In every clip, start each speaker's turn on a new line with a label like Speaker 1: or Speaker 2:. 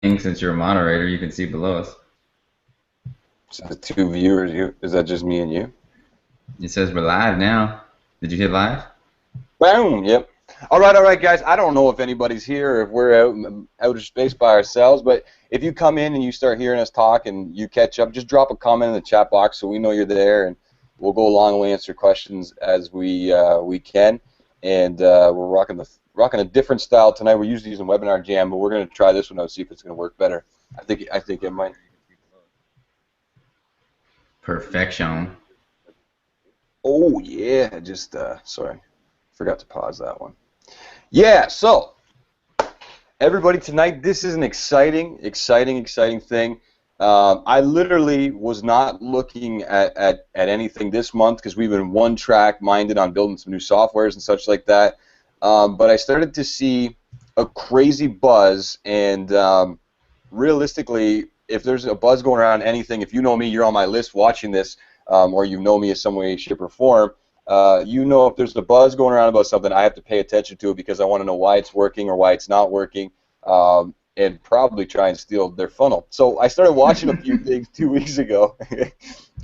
Speaker 1: Since you're a moderator, you can see below us.
Speaker 2: So the two viewers, is that just me and you?
Speaker 1: It says we're live now. Did you hit live?
Speaker 2: Boom. Yep. All right, guys. I don't know if anybody's here or if we're out in outer space by ourselves, but if you come in and you start hearing us talk and you catch up, just drop a comment in the chat box so we know you're there, and we'll go along and we'll answer questions as we can. And we're rocking a different style tonight. We're usually using Webinar Jam, but we're gonna try this one out, see if it's gonna work better. I think it might.
Speaker 1: Perfection.
Speaker 2: Oh yeah, just sorry, forgot to pause that one. Yeah, so everybody tonight, this is an exciting thing. I literally was not looking at anything this month because we've been one track minded on building some new softwares and such like that. But I started to see a crazy buzz, and realistically, if there's a buzz going around anything, if you know me, you're on my list watching this, or you know me in some way, shape, or form, you know if there's a buzz going around about something, I have to pay attention to it because I want to know why it's working or why it's not working, and probably try and steal their funnel. So I started watching a few things 2 weeks ago.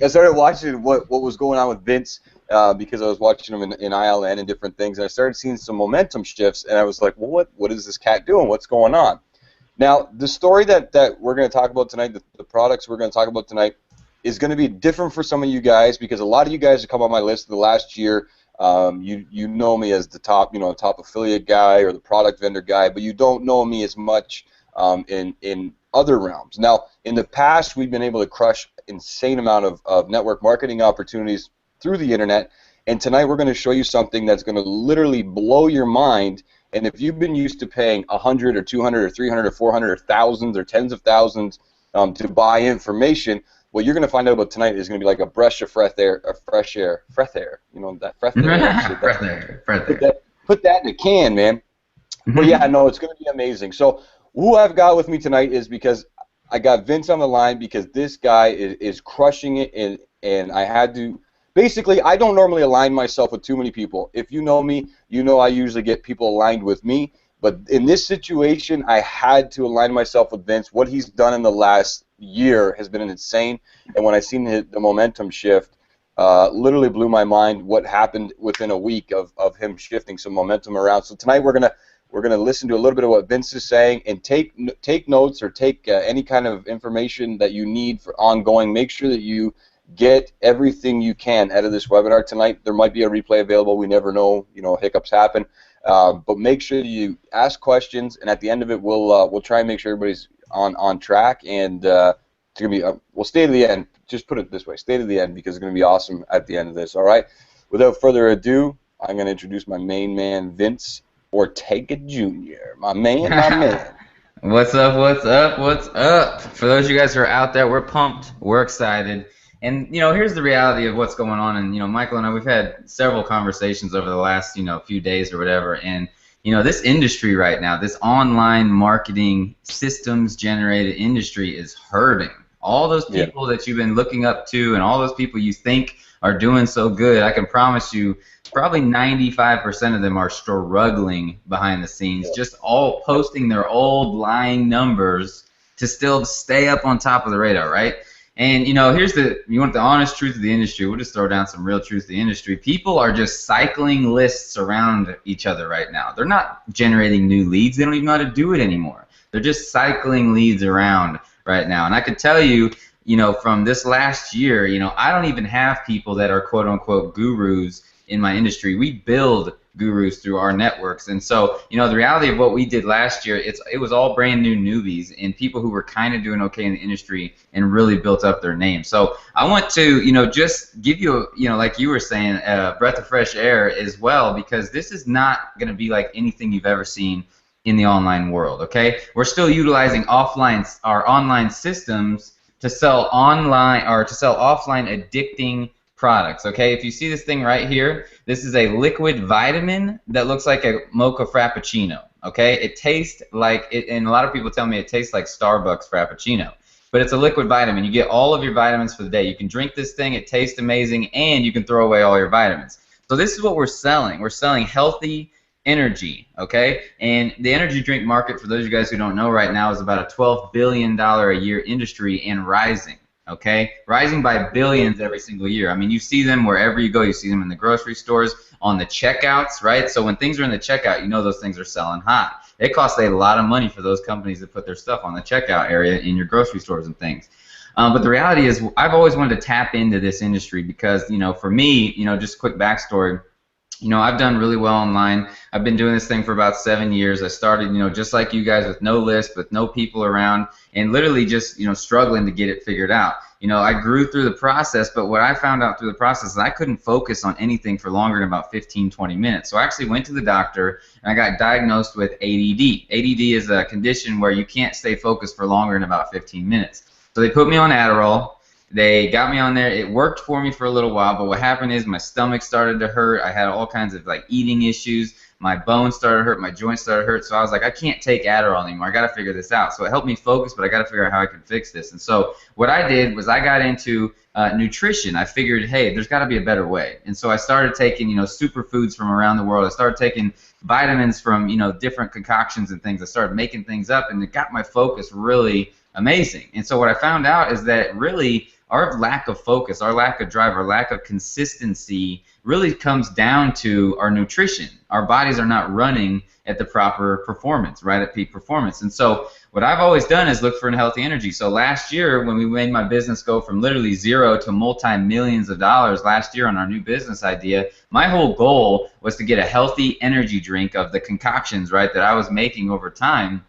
Speaker 2: I started watching what was going on with Vince because I was watching him in ILN and different things, and I started seeing some momentum shifts, and I was like, well, what is this cat doing? What's going on? Now, the story that we're going to talk about tonight, the products we're going to talk about tonight, is going to be different for some of you guys because a lot of you guys have come on my list the last year. You know me as the top top affiliate guy or the product vendor guy, but you don't know me as much in other realms. Now, in the past, we've been able to crush insane amount of network marketing opportunities through the internet, and tonight we're going to show you something that's going to literally blow your mind. And if you've been used to paying 100 or 200 or 300 or 400 or thousands or tens of thousands to buy information, what you're going to find out about tonight is going to be like a breath of fresh air, You know that fresh air shit.
Speaker 1: Fresh air.
Speaker 2: Put that in a can, man. But yeah, no, it's going to be amazing. So who I've got with me tonight is because I got Vince on the line because this guy is crushing it, and I had to. Basically, I don't normally align myself with too many people. If you know me, you know I usually get people aligned with me. But in this situation, I had to align myself with Vince. What he's done in the last year has been insane. And when I seen the momentum shift, literally blew my mind what happened within a week of him shifting some momentum around. So tonight we're gonna listen to a little bit of what Vince is saying and take notes or take any kind of information that you need for ongoing. Make sure that you get everything you can out of this webinar tonight. There might be a replay available. We never know. Hiccups happen. But make sure you ask questions, and at the end of it, we'll try and make sure everybody's on track. And it's gonna be we'll stay to the end. Just put it this way: stay to the end because it's gonna be awesome at the end of this. All right. Without further ado, I'm gonna introduce my main man, Vince Ortega Jr. My man, my man.
Speaker 1: What's up, what's up, what's up? For those of you guys who are out there, we're pumped, we're excited. And, here's the reality of what's going on. And, Michael and I, we've had several conversations over the last, few days or whatever. And, this industry right now, this online marketing systems-generated industry is hurting. All those people that you've been looking up to and all those people you think are doing so good, I can promise you probably 95% of them are struggling behind the scenes, just all posting their old lying numbers to still stay up on top of the radar, right? And, here's you want the honest truth of the industry. We'll just throw down some real truth of the industry. People are just cycling lists around each other right now. They're not generating new leads. They don't even know how to do it anymore. They're just cycling leads around right now. And I could tell you, from this last year, I don't even have people that are quote-unquote gurus in my industry. We build gurus through our networks. And so, the reality of what we did last year, it was all brand new newbies and people who were kind of doing okay in the industry and really built up their name. So I want to, just give you, like you were saying, a breath of fresh air as well, because this is not going to be like anything you've ever seen in the online world, okay? We're still utilizing our online systems to sell online or to sell offline addicting products, okay? If you see this thing right here, this is a liquid vitamin that looks like a mocha frappuccino, okay? It tastes like it, and a lot of people tell me it tastes like Starbucks frappuccino, but it's a liquid vitamin. You get all of your vitamins for the day. You can drink this thing, it tastes amazing, and you can throw away all your vitamins. So this is what we're selling. We're selling healthy energy, okay? And the energy drink market, for those of you guys who don't know right now, is about a $12 billion a year industry and rising, okay? Rising by billions every single year. I mean, you see them wherever you go. You see them in the grocery stores, on the checkouts, right? So when things are in the checkout, you know those things are selling hot. It costs a lot of money for those companies to put their stuff on the checkout area in your grocery stores and things. But the reality is, I've always wanted to tap into this industry because, you know, for me, you know, just a quick backstory, you know, I've done really well online. I've been doing this thing for about 7 years. I started, you know, just like you guys, with no list, with no people around, and literally just, you know, struggling to get it figured out. You know, I grew through the process, but what I found out through the process is I couldn't focus on anything for longer than about 15, 20 minutes. So I actually went to the doctor, and I got diagnosed with ADD. ADD is a condition where you can't stay focused for longer than about 15 minutes. So they put me on Adderall. They got me on there. It worked for me for a little while, but what happened is my stomach started to hurt. I had all kinds of like eating issues. My bones started to hurt. My joints started to hurt. So I was like, I can't take Adderall anymore. I got to figure this out. So it helped me focus, but I got to figure out how I can fix this. And so what I did was I got into nutrition. I figured, hey, there's got to be a better way. And so I started taking, you know, superfoods from around the world. I started taking vitamins from, you know, different concoctions and things. I started making things up, and it got my focus really amazing. And so what I found out is that really our lack of focus, our lack of drive, our lack of consistency really comes down to our nutrition. Our bodies are not running at the proper performance, right at peak performance. And so what I've always done is look for healthy energy. So last year, when we made my business go from literally zero to multi-millions of dollars last year on our new business idea, my whole goal was to get a healthy energy drink of the concoctions, right, that I was making over time.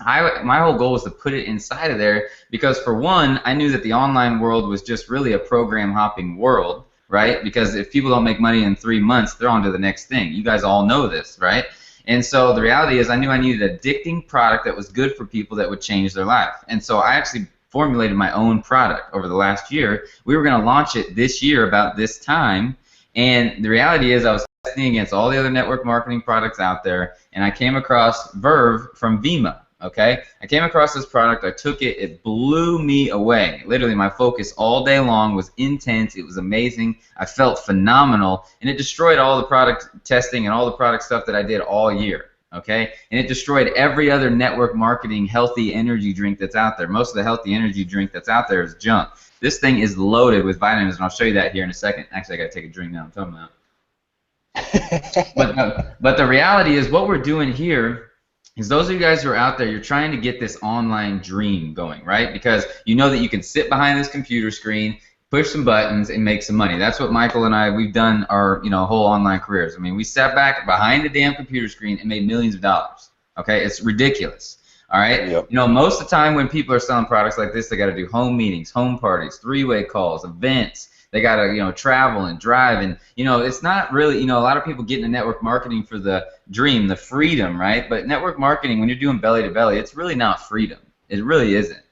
Speaker 1: My whole goal was to put it inside of there because, for one, I knew that the online world was just really a program hopping world, right? Because if people don't make money in 3 months, they're on to the next thing. You guys all know this, right? And so the reality is I knew I needed an addicting product that was good for people that would change their life. And so I actually formulated my own product over the last year. We were going to launch it this year about this time. And the reality is I was testing against all the other network marketing products out there, and I came across Verve from Vemma. Okay, I came across this product, I took it, it blew me away. Literally, my focus all day long was intense, it was amazing, I felt phenomenal, and it destroyed all the product testing and all the product stuff that I did all year. Okay, and it destroyed every other network marketing healthy energy drink that's out there. Most of the healthy energy drink that's out there is junk. This thing is loaded with vitamins, and I'll show you that here in a second. Actually, I got to take a drink now, I'm talking about. But the reality is what we're doing here is those of you guys who are out there, you're trying to get this online dream going, right? Because you know that you can sit behind this computer screen, push some buttons, and make some money. That's what Michael and I, we've done our, you know, whole online careers. I mean, we sat back behind the damn computer screen and made millions of dollars. Okay, it's ridiculous. All right,
Speaker 2: Yep.
Speaker 1: You know, most of the time when people are selling products like this, they got to do home meetings, home parties, three-way calls, events. They got to, you know, travel and drive, and, you know, it's not really, you know, a lot of people get into network marketing for the dream, the freedom, right? But network marketing, when you're doing belly to belly, it's really not freedom. It really isn't.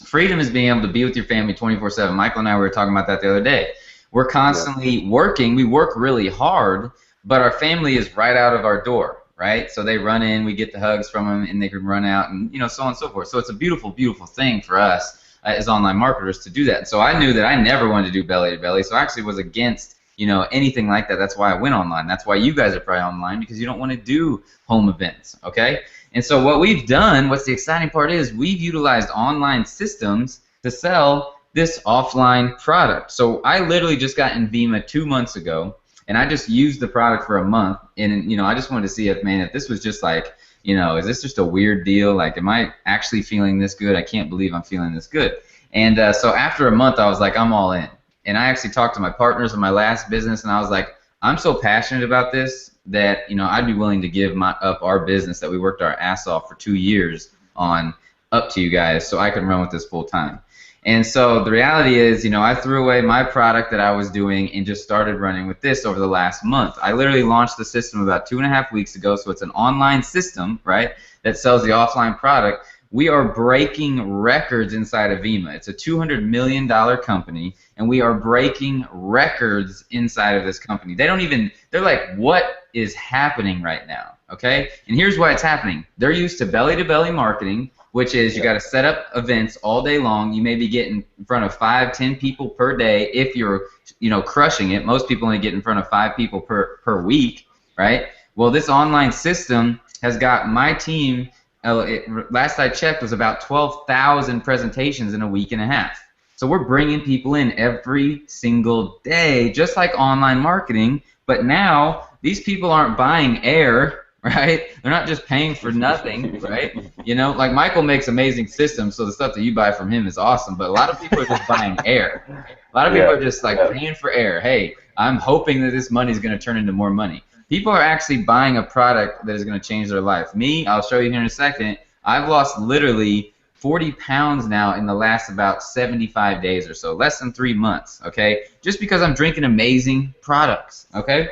Speaker 1: Freedom is being able to be with your family 24/7. Michael and I were talking about that the other day. We're constantly working. We work really hard, but our family is right out of our door, right? So they run in, we get the hugs from them, and they can run out, and, you know, so on and so forth. So it's a beautiful, beautiful thing for us as online marketers to do that. And so I knew that I never wanted to do belly to belly, so I actually was against, you know, anything like that. That's why I went online. That's why you guys are probably online, because you don't want to do home events, okay? And so what we've done, what's the exciting part is, we've utilized online systems to sell this offline product. So I literally just got in Vemma 2 months ago, and I just used the product for a month, and, you know, I just wanted to see if, man, if this was just like, you know, is this just a weird deal? Like, am I actually feeling this good? I can't believe I'm feeling this good. And so after a month, I was like, I'm all in. And I actually talked to my partners in my last business, and I was like, I'm so passionate about this that, you know, I'd be willing to give up our business that we worked our ass off for 2 years on up to you guys so I can run with this full time. And so the reality is, you know, I threw away my product that I was doing and just started running with this over the last month. I literally launched the system about 2.5 weeks ago, so it's an online system, right, that sells the offline product. We are breaking records inside of Vemma. It's a $200 million company, and we are breaking records inside of this company. They don't even, they're like, what is happening right now, okay? And here's why it's happening. They're used to belly-to-belly marketing, which is you got to set up events all day long. You may be getting in front of 5, 10 people per day if you're, you know, crushing it. Most people only get in front of 5 people per week, right? Well, this online system has got my team, last I checked, was about 12,000 presentations in a week and a half. So we're bringing people in every single day, just like online marketing, but now these people aren't buying air, right? They're not just paying for nothing, right? You know, like Michael makes amazing systems, so the stuff that you buy from him is awesome, but a lot of people are just buying air. A lot of people are just like paying for air. Hey, I'm hoping that this money is going to turn into more money. People are actually buying a product that is going to change their life. Me, I'll show you here in a second, I've lost literally 40 pounds now in the last about 75 days or so, less than 3 months, okay? Just because I'm drinking amazing products, okay?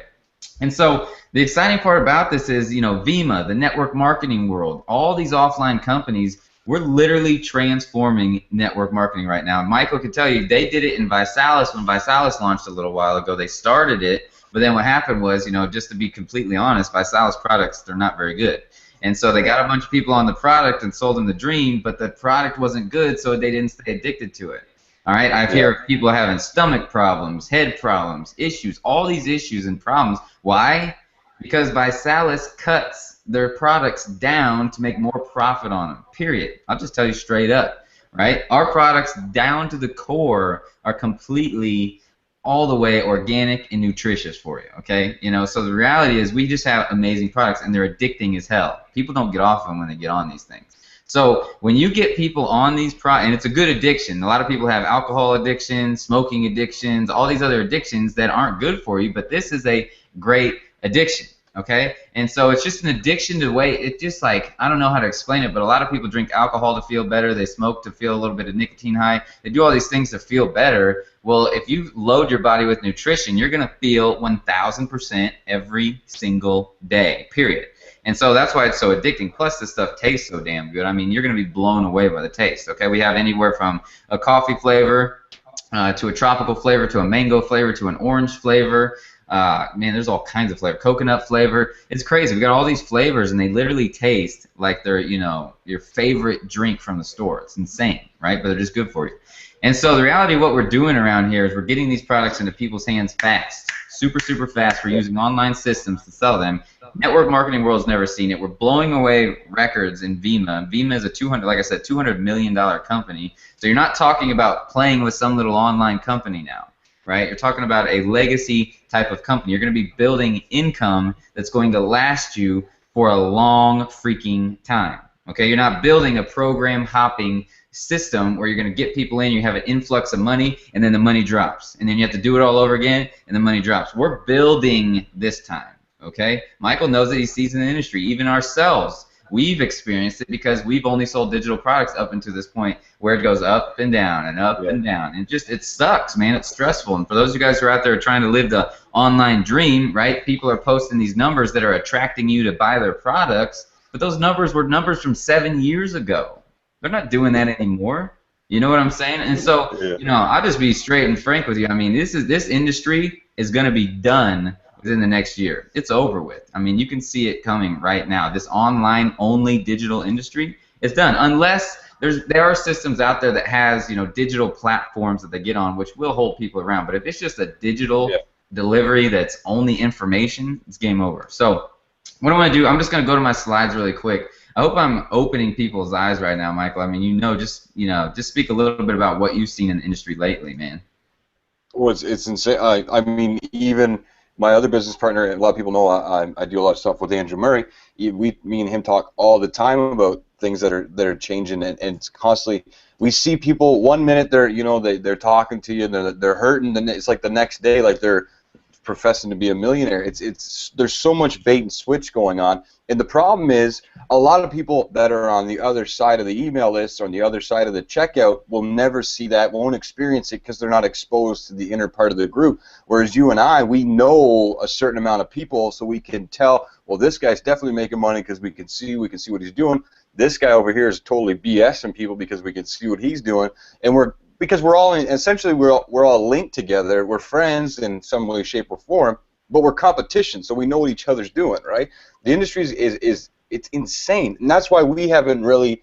Speaker 1: And so the exciting part about this is, you know, Vemma, the network marketing world, all these offline companies, we're literally transforming network marketing right now. And Michael could tell you, they did it in Visalis when Visalis launched a little while ago. They started it, but then what happened was, you know, just to be completely honest, Visalis products, they're not very good. And so they got a bunch of people on the product and sold them the dream, but the product wasn't good, so they didn't stay addicted to it. All right, I've heard people having stomach problems, head problems, issues, all these issues and problems. Why? Because Visalis cuts their products down to make more profit on them, period. I'll just tell you straight up, right? Our products down to the core are completely all the way organic and nutritious for you, okay? You know, so the reality is we just have amazing products, and they're addicting as hell. People don't get off them when they get on these things. So when you get people on these products, and it's a good addiction. A lot of people have alcohol addictions, smoking addictions, all these other addictions that aren't good for you, but this is a great addiction, okay? And so it's just an addiction to the way, it just like, I don't know how to explain it, but a lot of people drink alcohol to feel better. They smoke to feel a little bit of nicotine high. They do all these things to feel better. Well, if you load your body with nutrition, you're going to feel 1,000% every single day, period. And so that's why it's so addicting. Plus, this stuff tastes so damn good. I mean, you're going to be blown away by the taste, okay? We have anywhere from a coffee flavor to a tropical flavor to a mango flavor to an orange flavor. Man, there's all kinds of flavor. Coconut flavor. It's crazy. We got all these flavors, and they literally taste like they're, you know, your favorite drink from the store. It's insane, right? But they're just good for you. And so the reality of what we're doing around here is we're getting these products into people's hands fast, super, super fast. We're using online systems to sell them. Network marketing world's never seen it. We're blowing away records in Vemma. Vemma is a $200 million company. So you're not talking about playing with some little online company now, right? You're talking about a legacy type of company. You're going to be building income that's going to last you for a long freaking time. Okay, you're not building a program hopping system where you're going to get people in, you have an influx of money, and then the money drops. And then you have to do it all over again, and the money drops. We're building this time, okay? Michael knows that he sees in the industry. Even ourselves, we've experienced it because we've only sold digital products up until this point where it goes up and down and up and down. And just, it sucks, man. It's stressful. And for those of you guys who are out there trying to live the online dream, right, people are posting these numbers that are attracting you to buy their products, but those numbers were numbers from 7 years ago. They're not doing that anymore. You know what I'm saying? And so, you know, I'll just be straight and frank with you. I mean, this industry is going to be done within the next year. It's over with. I mean, you can see it coming right now. This online-only digital industry is done, unless there are systems out there that has, you know, digital platforms that they get on, which will hold people around. But if it's just a digital delivery that's only information, it's game over. So what I want to do, I'm just going to go to my slides really quick. I hope I'm opening people's eyes right now, Michael. I mean, just speak a little bit about what you've seen in the industry lately, man.
Speaker 2: Well, it's insane. I mean, even my other business partner, a lot of people know I do a lot of stuff with Andrew Murray. Me and him talk all the time about things that are changing, and it's constantly. We see people 1 minute they're talking to you, and they're hurting, and it's like the next day, like they're professing to be a millionaire. There's so much bait and switch going on, and the problem is a lot of people that are on the other side of the email list or on the other side of the checkout will never see that, won't experience it because they're not exposed to the inner part of the group. Whereas you and I, we know a certain amount of people, so we can tell, well, this guy's definitely making money because we can see what he's doing. This guy over here is totally BSing people because we can see what he's doing, and because we're all essentially we're all linked together. We're friends in some way, shape, or form, but we're competition, so we know what each other's doing, right? The industry is it's insane, and that's why we haven't really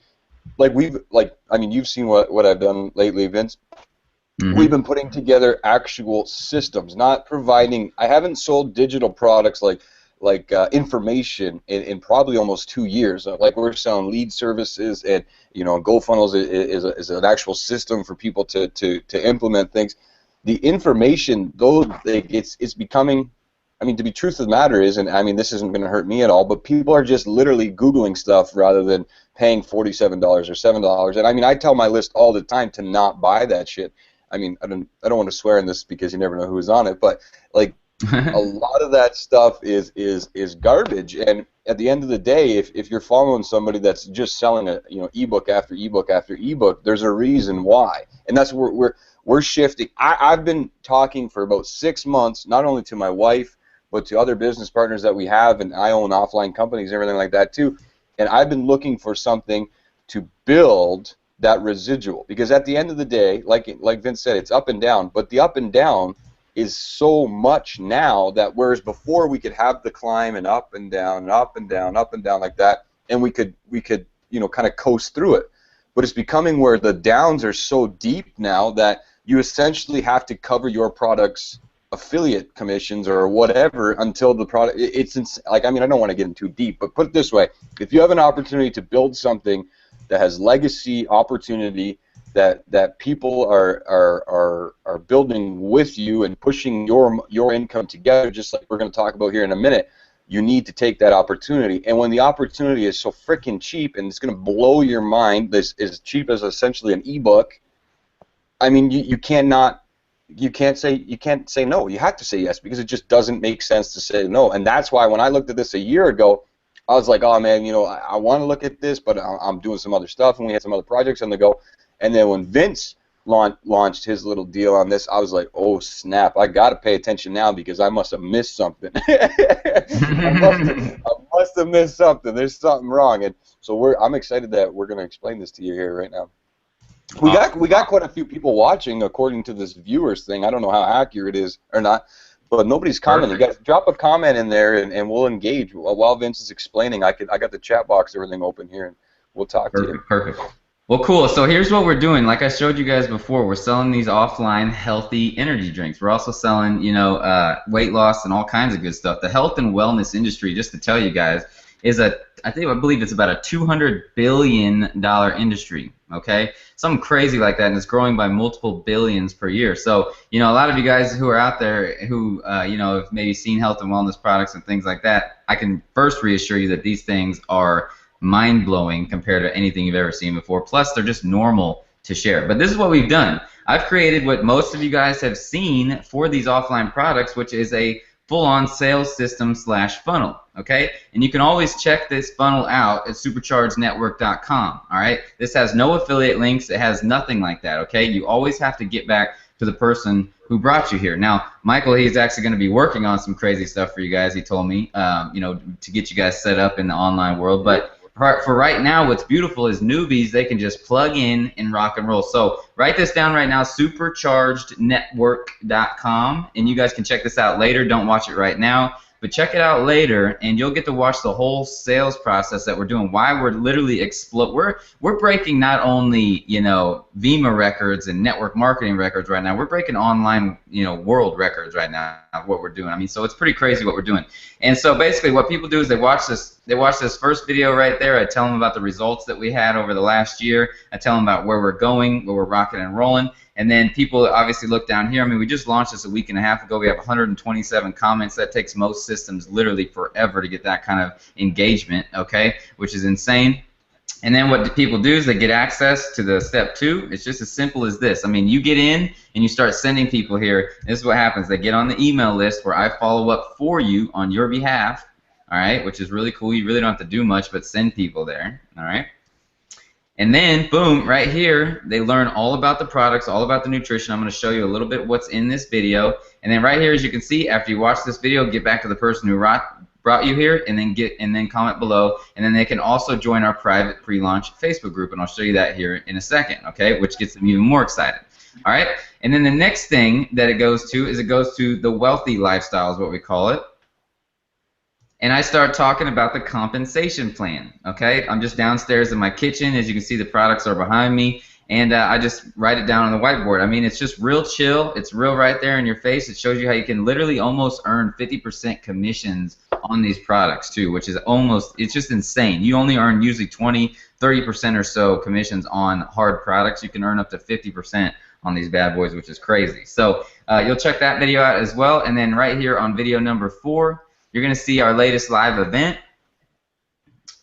Speaker 2: I mean, you've seen what I've done lately, Vince. Mm-hmm. We've been putting together actual systems, not providing. I haven't sold digital products like information in probably almost 2 years. Like we're selling lead services, and GoFunnels is an actual system for people to implement things. The information, though, it's becoming. I mean, to be truth of the matter is, and I mean this isn't going to hurt me at all, but people are just literally Googling stuff rather than paying $47 or $7. And I mean, I tell my list all the time to not buy that shit. I mean, I don't want to swear in this because you never know who's on it, but like a lot of that stuff is garbage. And at the end of the day, if you're following somebody that's just selling a ebook after ebook after ebook, there's a reason why, and that's where we're shifting. I've been talking for about 6 months, not only to my wife, but to other business partners that we have, and I own offline companies and everything like that too. And I've been looking for something to build that residual, because at the end of the day, like Vince said, it's up and down, but the up and down is so much now that whereas before we could have the climb and up and down and up and down, up and down like that, and we could kind of coast through it. But it's becoming where the downs are so deep now that you essentially have to cover your product's affiliate commissions or whatever until the product. Like, I mean, I don't want to get in too deep, but put it this way: if you have an opportunity to build something that has legacy opportunity, that people are building with you and pushing your income together, just like we're going to talk about here in a minute, you need to take that opportunity. And when the opportunity is so freaking cheap and it's going to blow your mind, this is as cheap as essentially an ebook. I mean, you can't say no. You have to say yes, because it just doesn't make sense to say no. And that's why when I looked at this a year ago, I was like, oh man, I want to look at this, but I'm doing some other stuff, and we had some other projects on the go. And then when Vince launched his little deal on this, I was like, oh snap, I got to pay attention now, because I must have missed something. I must have missed something. There's something wrong. And so I'm excited that we're going to explain this to you here right now. We got quite a few people watching according to this viewers thing. I don't know how accurate it is or not, but nobody's commenting. You guys drop a comment in there, and we'll engage while Vince is explaining. I got the chat box, everything open here, and we'll talk to you.
Speaker 1: Perfect. Well, cool. So here's what we're doing. Like I showed you guys before, we're selling these offline healthy energy drinks. We're also selling, weight loss and all kinds of good stuff. The health and wellness industry, just to tell you guys, is I believe it's about a $200 billion industry. Okay, something crazy like that, and it's growing by multiple billions per year. So, a lot of you guys who are out there who, have maybe seen health and wellness products and things like that, I can first reassure you that these things are mind-blowing compared to anything you've ever seen before. Plus, they're just normal to share. But this is what we've done. I've created what most of you guys have seen for these offline products, which is a full-on sales system / funnel, okay? And you can always check this funnel out at superchargednetwork.com, all right? This has no affiliate links. It has nothing like that, okay? You always have to get back to the person who brought you here. Now, Michael, he's actually going to be working on some crazy stuff for you guys, he told me, to get you guys set up in the online world. But for right now, what's beautiful is newbies, they can just plug in and rock and roll. So write this down right now, superchargednetwork.com, and you guys can check this out later. Don't watch it right now, but check it out later, and you'll get to watch the whole sales process that we're doing. Why we're literally we're breaking not only Vemma records and network marketing records right now. We're breaking online world records right now. What we're doing. I mean, so it's pretty crazy what we're doing. And so basically, what people do is they watch this first video right there. I tell them about the results that we had over the last year. I tell them about where we're going, where we're rocking and rolling. And then people obviously look down here. I mean, we just launched this a week and a half ago. We have 127 comments. That takes most systems literally forever to get that kind of engagement, okay, which is insane. And then what people do is they get access to the step 2. It's just as simple as this. I mean, you get in and you start sending people here. This is what happens. They get on the email list where I follow up for you on your behalf, all right, which is really cool. You really don't have to do much but send people there, all right. And then, boom, right here, they learn all about the products, all about the nutrition. I'm going to show you a little bit what's in this video. And then right here, as you can see, after you watch this video, get back to the person who brought you here, and then comment below. And then they can also join our private pre-launch Facebook group, and I'll show you that here in a second, okay, which gets them even more excited. All right, and then the next thing that it goes to is it goes to the wealthy lifestyle is what we call it. And I start talking about the compensation plan, okay? I'm just downstairs in my kitchen. As you can see, the products are behind me. and I just write it down on the whiteboard. I mean, it's just real chill. It's real right there in your face. It shows you how you can literally almost earn 50% commissions on these products too, which is almost, it's just insane. You only earn usually 20, 30% or so commissions on hard products. You can earn up to 50% on these bad boys, which is crazy. So you'll check that video out as well. And then right here on video number 4, you're going to see our latest live event.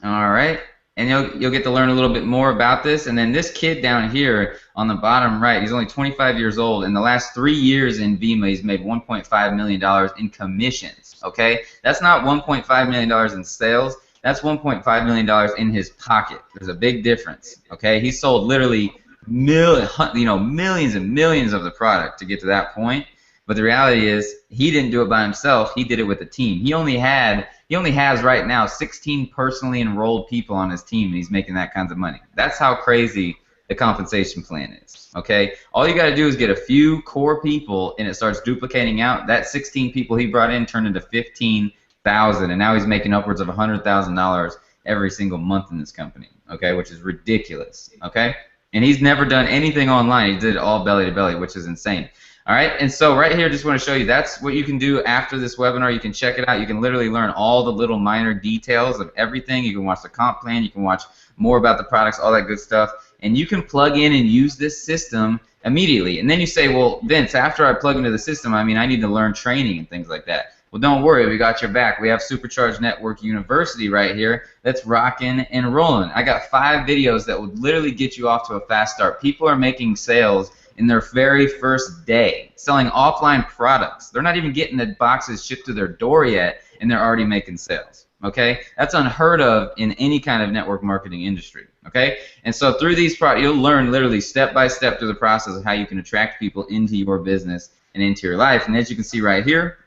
Speaker 1: All right. And you'll get to learn a little bit more about this. And then this kid down here on the bottom right, he's only 25 years old. In the last 3 years in Vemma, he's made $1.5 million in commissions. Okay, that's not $1.5 million in sales. That's $1.5 million in his pocket. There's a big difference. Okay, he sold literally millions and millions of the product to get to that point. But the reality is, he didn't do it by himself. He did it with a team. He only has right now 16 personally enrolled people on his team, and he's making that kinds of money. That's how crazy the compensation plan is. Okay, all you got to do is get a few core people, and it starts duplicating out. That 16 people he brought in turned into 15,000, and now he's making upwards of $100,000 every single month in this company. Okay, which is ridiculous. Okay, and he's never done anything online. He did it all belly to belly, which is insane. All right, and so right here, just want to show you that's what you can do after this webinar. You can check it out. You can literally learn all the little minor details of everything. You can watch the comp plan. You can watch more about the products, all that good stuff. And you can plug in and use this system immediately. And then you say, well, Vince, after I plug into the system, I mean, I need to learn training and things like that. Well, don't worry. We got your back. We have Supercharged Network University right here that's rocking and rolling. I got 5 videos that would literally get you off to a fast start. People are making sales in their very first day, selling offline products. They're not even getting the boxes shipped to their door yet, and they're already making sales. Okay, that's unheard of in any kind of network marketing industry. Okay, and so through these products, you'll learn literally step by step through the process of how you can attract people into your business and into your life. And as you can see right here,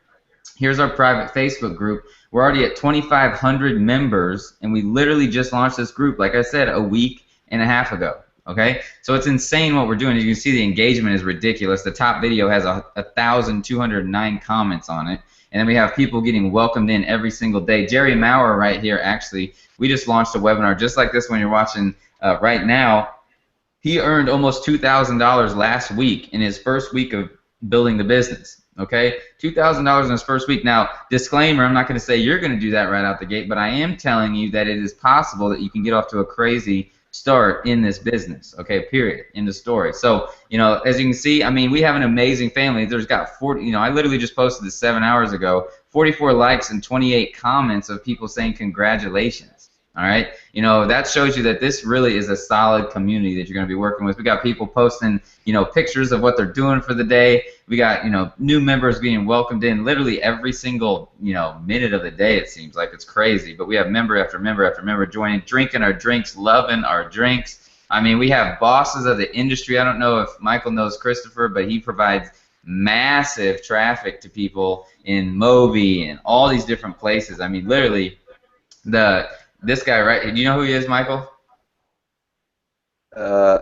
Speaker 1: here's our private Facebook group. We're already at 2,500 members, and we literally just launched this group, like I said, a week and a half ago. Okay, so it's insane what we're doing. As you can see, the engagement is ridiculous. The top video has 1,209 comments on it, and then we have people getting welcomed in every single day. Jerry Maurer right here, actually, we just launched a webinar just like this one you're watching right now. He earned almost $2,000 last week in his first week of building the business. Okay, $2,000 in his first week. Now, disclaimer, I'm not going to say you're going to do that right out the gate, but I am telling you that it is possible that you can get off to a crazy start in this business, okay, period, in the story. So, you know, as you can see, I mean, we have an amazing family. There's got 40, you know, I literally just posted this 7 hours ago, 44 likes and 28 comments of people saying congratulations, all right? You know, that shows you that this really is a solid community that you're going to be working with. We got people posting, you know, pictures of what they're doing for the day. We got, you know, new members being welcomed in literally every single, you know, minute of the day. It seems like it's crazy. But we have member after member after member joining, drinking our drinks, loving our drinks. I mean, we have bosses of the industry. I don't know if Michael knows Christopher, but he provides massive traffic to people in Moby and all these different places. I mean, literally, this guy, right? Do you know who he is, Michael?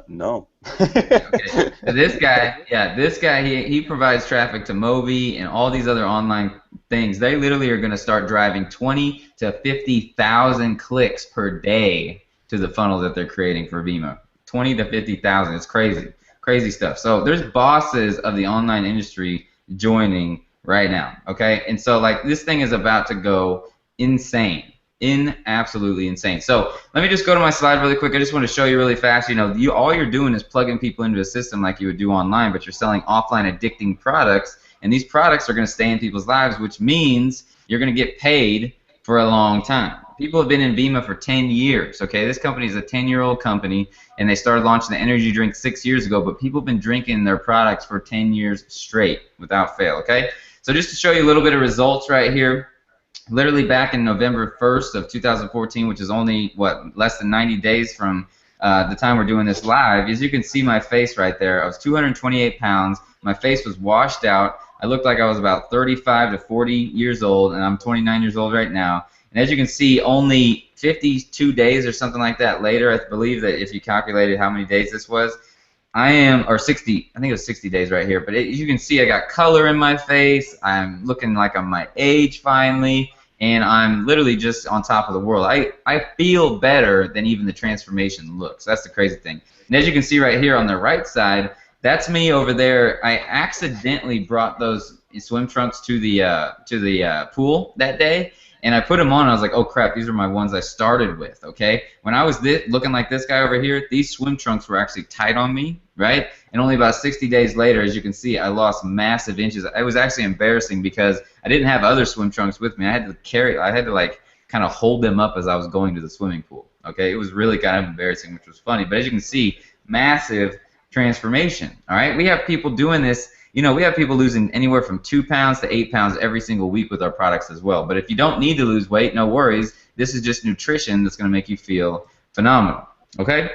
Speaker 2: No.
Speaker 1: Okay. So this guy, he provides traffic to Moby and all these other online things. They literally are going to start driving 20 to 50,000 clicks per day to the funnel that they're creating for Vemma. 20 to 50,000. It's crazy, crazy stuff. So there's bosses of the online industry joining right now. Okay, and so like this thing is about to go insane. Absolutely insane. So let me just go to my slide really quick. I just want to show you really fast. You know, all you're doing is plugging people into a system like you would do online, but you're selling offline addicting products, and these products are going to stay in people's lives, which means you're going to get paid for a long time. People have been in Vemma for 10 years. Okay, this company is a 10-year-old company, and they started launching the energy drink 6 years ago, but people have been drinking their products for 10 years straight without fail. Okay, so just to show you a little bit of results right here. Literally back in November 1st of 2014, which is only, what, less than 90 days from the time we're doing this live, as you can see my face right there, I was 228 pounds, my face was washed out, I looked like I was about 35 to 40 years old, and I'm 29 years old right now. And as you can see, only 52 days or something like that later, I believe that if you calculated how many days this was, or 60, I think it was 60 days right here, but as you can see, I got color in my face, I'm looking like I'm my age finally. and I'm literally just on top of the world. I feel better than even the transformation looks. That's the crazy thing. And as you can see right here on the right side, that's me over there. I accidentally brought those swim trunks to the pool that day, and I put them on, and I was like, oh crap, these are my ones I started with, okay? When I was looking like this guy over here, these swim trunks were actually tight on me, right? And only about 60 days later, as you can see, I lost massive inches. It was actually embarrassing because I didn't have other swim trunks with me. I had to like kind of hold them up as I was going to the swimming pool, okay? It was really kind of embarrassing, which was funny. But as you can see, massive transformation, all right? We have people doing this. You know, we have people losing anywhere from 2 pounds to 8 pounds every single week with our products as well. But if you don't need to lose weight, no worries. This is just nutrition that's going to make you feel phenomenal, okay?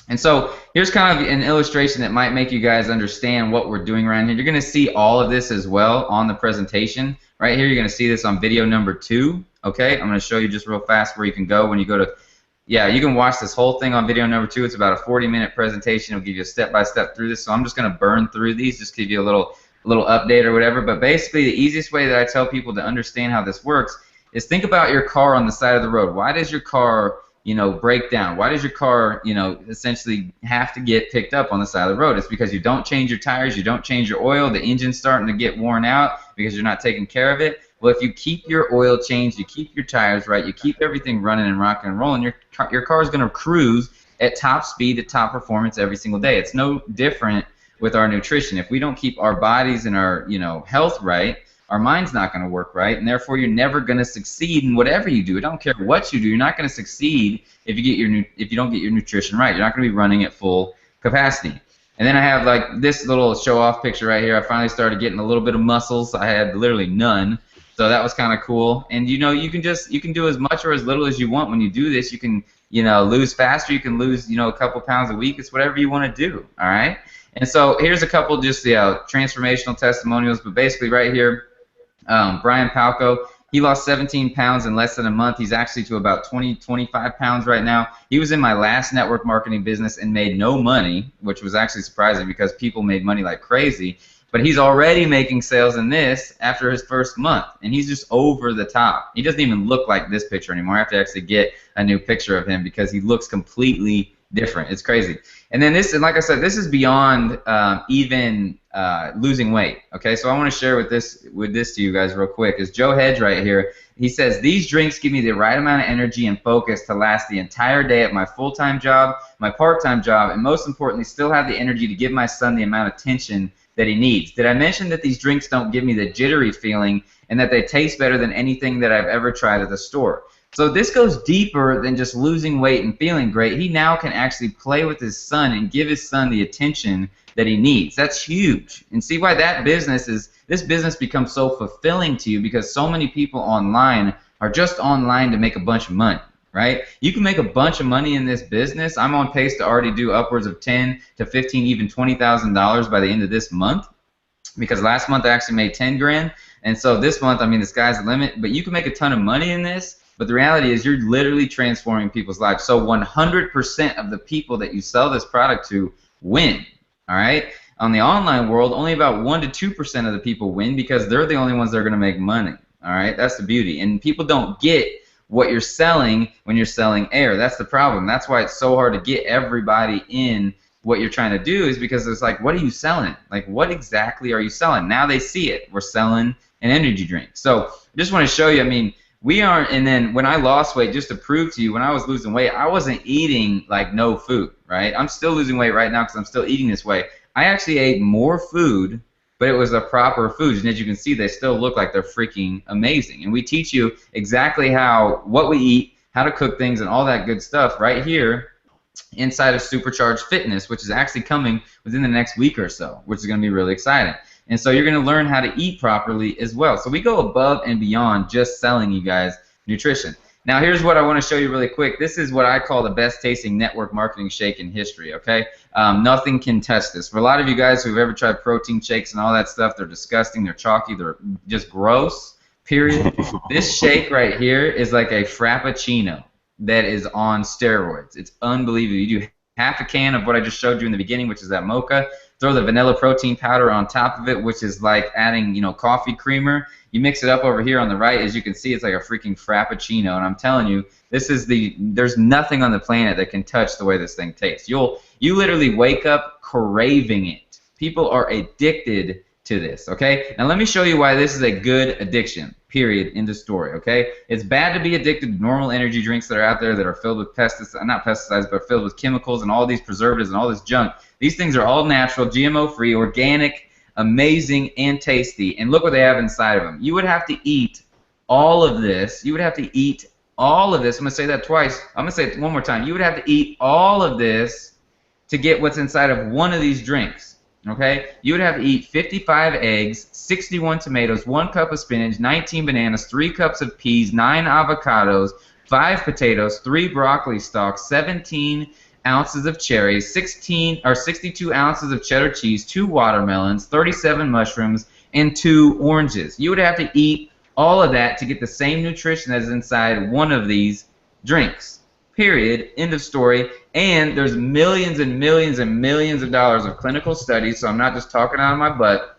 Speaker 1: And so here's kind of an illustration that might make you guys understand what we're doing around here. You're going to see all of this as well on the presentation. Right here, you're going to see this on video number 2, okay? I'm going to show you just real fast where you can go when you go to, yeah, you can watch this whole thing on video number 2. It's about a 40-minute presentation. It'll give you a step-by-step through this. So I'm just going to burn through these, just give you a little update or whatever. But basically, the easiest way that I tell people to understand how this works is think about your car on the side of the road. Why does your car, you know, break down? Why does your car, you know, essentially have to get picked up on the side of the road? It's because you don't change your tires, you don't change your oil, the engine's starting to get worn out because you're not taking care of it. Well, if you keep your oil changed, you keep your tires right, you keep everything running and rocking and rolling, your car is going to cruise at top speed, at top performance every single day. It's no different with our nutrition. If we don't keep our bodies and our, you know, health right, our mind's not going to work right, and therefore you're never going to succeed in whatever you do. I don't care what you do. You're not going to succeed if you don't get your nutrition right. You're not going to be running at full capacity. And then I have like this little show-off picture right here. I finally started getting a little bit of muscles. I had literally none. So that was kind of cool. And you know, you can do as much or as little as you want when you do this. You can, you know, lose faster. You can lose, you know, a couple pounds a week. It's whatever you want to do. All right. And so here's a couple just transformational testimonials. But basically right here, Brian Palco, he lost 17 pounds in less than a month. He's actually to about 25 pounds right now. He was in my last network marketing business and made no money, which was actually surprising because people made money like crazy. But he's already making sales in this after his first month, and he's just over the top. He doesn't even look like this picture anymore. I have to actually get a new picture of him because he looks completely different. It's crazy. And then this, and like I said, this is beyond even losing weight. Okay, so I want to share with this to you guys real quick. Is Joe Hedge right here? He says, these drinks give me the right amount of energy and focus to last the entire day at my full-time job, my part-time job, and most importantly, still have the energy to give my son the amount of attention that he needs. Did I mention that these drinks don't give me the jittery feeling and that they taste better than anything that I've ever tried at the store? So this goes deeper than just losing weight and feeling great. He now can actually play with his son and give his son the attention that he needs. That's huge. And see why this business becomes so fulfilling to you, because so many people online are just online to make a bunch of money. Right? You can make a bunch of money in this business. I'm on pace to already do upwards of $10,000 to $15,000, even $20,000 by the end of this month, because last month I actually made 10 grand, and so this month, I mean, the sky's the limit. But you can make a ton of money in this. But the reality is, you're literally transforming people's lives. So 100% of the people that you sell this product to win. All right? On the online world, only about 1% to 2% of the people win because they're the only ones that are going to make money. All right? That's the beauty. And people don't get what you're selling when you're selling air. That's the problem. That's why it's so hard to get everybody in what you're trying to do, is because it's like, what are you selling? Like, what exactly are you selling? Now they see it. We're selling an energy drink. So I just want to show you, I mean, we aren't, and then when I lost weight, just to prove to you, when I was losing weight, I wasn't eating like no food, right? I'm still losing weight right now because I'm still eating this way. I actually ate more food, but it was the proper foods, and as you can see, they still look like they're freaking amazing. And we teach you exactly what we eat, how to cook things, and all that good stuff right here inside of Supercharged Fitness, which is actually coming within the next week or so, which is going to be really exciting. And so you're going to learn how to eat properly as well. So we go above and beyond just selling you guys nutrition. Now here's what I want to show you really quick. This is what I call the best tasting network marketing shake in history, okay? Nothing can touch this. For a lot of you guys who've ever tried protein shakes and all that stuff, they're disgusting, they're chalky, they're just gross, period. This shake right here is like a Frappuccino that is on steroids. It's unbelievable. You do half a can of what I just showed you in the beginning, which is that mocha. Throw the vanilla protein powder on top of it, which is like adding, coffee creamer. You mix it up over here on the right. As you can see, it's like a freaking frappuccino. And I'm telling you, there's nothing on the planet that can touch the way this thing tastes. You literally wake up craving it. People are addicted to this, okay? Now let me show you why this is a good addiction, period, end of story, okay? It's bad to be addicted to normal energy drinks that are out there that are filled with pesticides, not pesticides, but filled with chemicals and all these preservatives and all this junk. These things are all natural, GMO-free, organic, amazing, and tasty. And look what they have inside of them. You would have to eat all of this. You would have to eat all of this. I'm going to say that twice. I'm going to say it one more time. You would have to eat all of this to get what's inside of one of these drinks. Okay, you would have to eat 55 eggs, 61 tomatoes, 1 cup of spinach, 19 bananas, 3 cups of peas, 9 avocados, 5 potatoes, 3 broccoli stalks, 17 ounces of cherries, 62 ounces of cheddar cheese, 2 watermelons, 37 mushrooms, and 2 oranges. You would have to eat all of that to get the same nutrition that is inside one of these drinks. Period. End of story. And there's millions and millions and millions of dollars of clinical studies, so I'm not just talking out of my butt.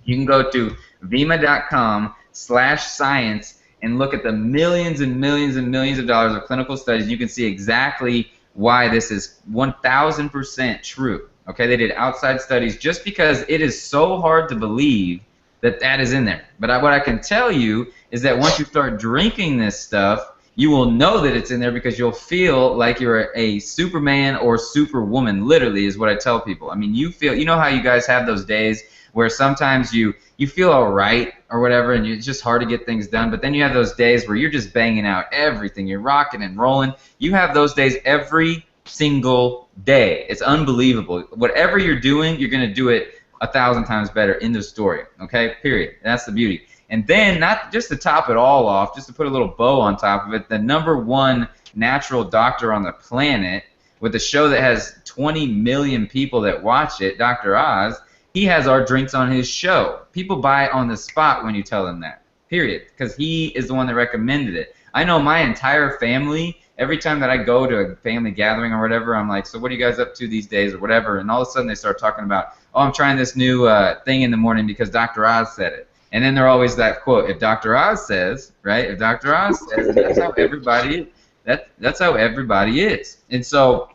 Speaker 1: You can go to Vemma.com/science and look at the millions and millions and millions of dollars of clinical studies. You can see exactly why this is 1,000% true. Okay, they did outside studies just because it is so hard to believe that that is in there. But what I can tell you is that once you start drinking this stuff, you will know that it's in there because you'll feel like you're a Superman or Superwoman, literally, is what I tell people. I mean, you know how you guys have those days where sometimes you feel all right or whatever, and it's just hard to get things done, but then you have those days where you're just banging out everything. You're rocking and rolling. You have those days every single day. It's unbelievable. Whatever you're doing, you're going to do it 1,000 times better. End of story. Okay? Period. That's the beauty. And then, not just to top it all off, just to put a little bow on top of it, the #1 natural doctor on the planet with a show that has 20 million people that watch it, Dr. Oz, he has our drinks on his show. People buy it on the spot when you tell them that, period, because he is the one that recommended it. I know my entire family, every time that I go to a family gathering or whatever, I'm like, so what are you guys up to these days or whatever, and all of a sudden they start talking about, oh, I'm trying this new thing in the morning because Dr. Oz said it. And then they're always that quote, if Dr. Oz says, right? If Dr. Oz says, that's how everybody that's how everybody is. And so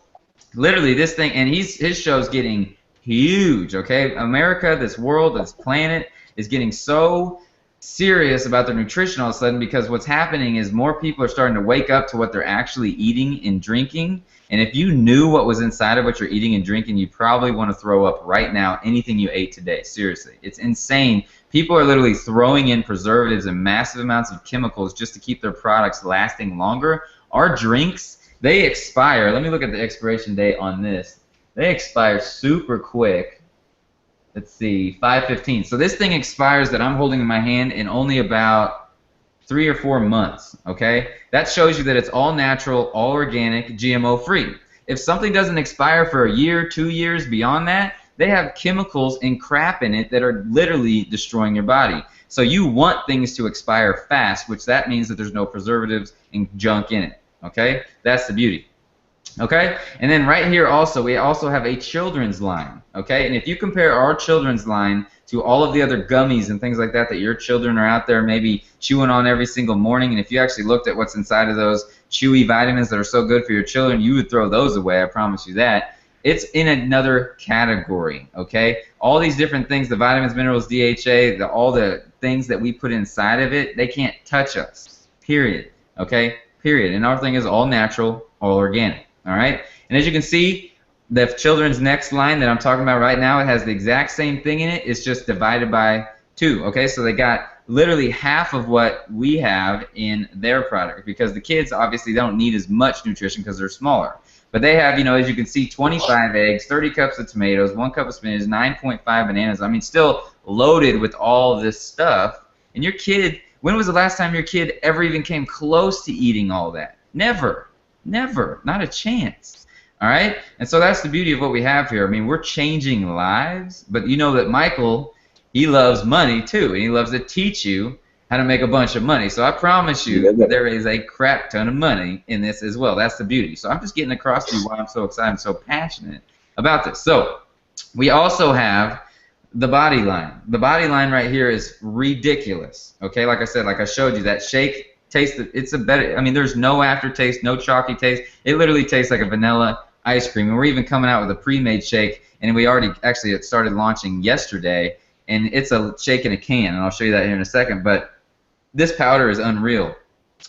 Speaker 1: literally this thing, and his show's getting huge, okay? America, this world, this planet is getting so serious about their nutrition all of a sudden because what's happening is more people are starting to wake up to what they're actually eating and drinking. And if you knew what was inside of what you're eating and drinking, you probably want to throw up right now anything you ate today. Seriously. It's insane. People are literally throwing in preservatives and massive amounts of chemicals just to keep their products lasting longer. Our drinks, they expire. Let me look at the expiration date on this. They expire super quick. Let's see, 5/15. So this thing expires that I'm holding in my hand in only about 3 or 4 months, okay? That shows you that it's all natural, all organic, GMO-free. If something doesn't expire for a year, 2 years, beyond that, they have chemicals and crap in it that are literally destroying your body. So you want things to expire fast, which that means that there's no preservatives and junk in it, okay? That's the beauty. Okay, and then right here also, we also have a children's line, okay? And if you compare our children's line to all of the other gummies and things like that that your children are out there maybe chewing on every single morning, and if you actually looked at what's inside of those chewy vitamins that are so good for your children, you would throw those away, I promise you that. It's in another category, okay? All these different things, the vitamins, minerals, DHA, all the things that we put inside of it, they can't touch us, period, okay? Period. And our thing is all natural, all organic. All right, and as you can see, the children's next line that I'm talking about right now, it has the exact same thing in it. It's just divided by 2. Okay, so they got literally half of what we have in their product because the kids obviously don't need as much nutrition because they're smaller. But they have, you know, as you can see, 25 eggs, 30 cups of tomatoes, 1 cup of spinach, 9.5 bananas. I mean, still loaded with all this stuff. And your kid, when was the last time your kid ever even came close to eating all that? Never. Never. Not a chance. All right? And so that's the beauty of what we have here. I mean, we're changing lives, but you know that Michael, he loves money too, and he loves to teach you how to make a bunch of money. So I promise you there is a crap ton of money in this as well. That's the beauty. So I'm just getting across to you why I'm so excited and so passionate about this. So we also have the body line. The body line right here is ridiculous. Okay, like I said, like I showed you, that shake taste, it's a better, I mean, there's no aftertaste, no chalky taste. It literally tastes like a vanilla ice cream. And we're even coming out with a pre-made shake, and we already, actually, it started launching yesterday, and it's a shake in a can, and I'll show you that here in a second. But this powder is unreal.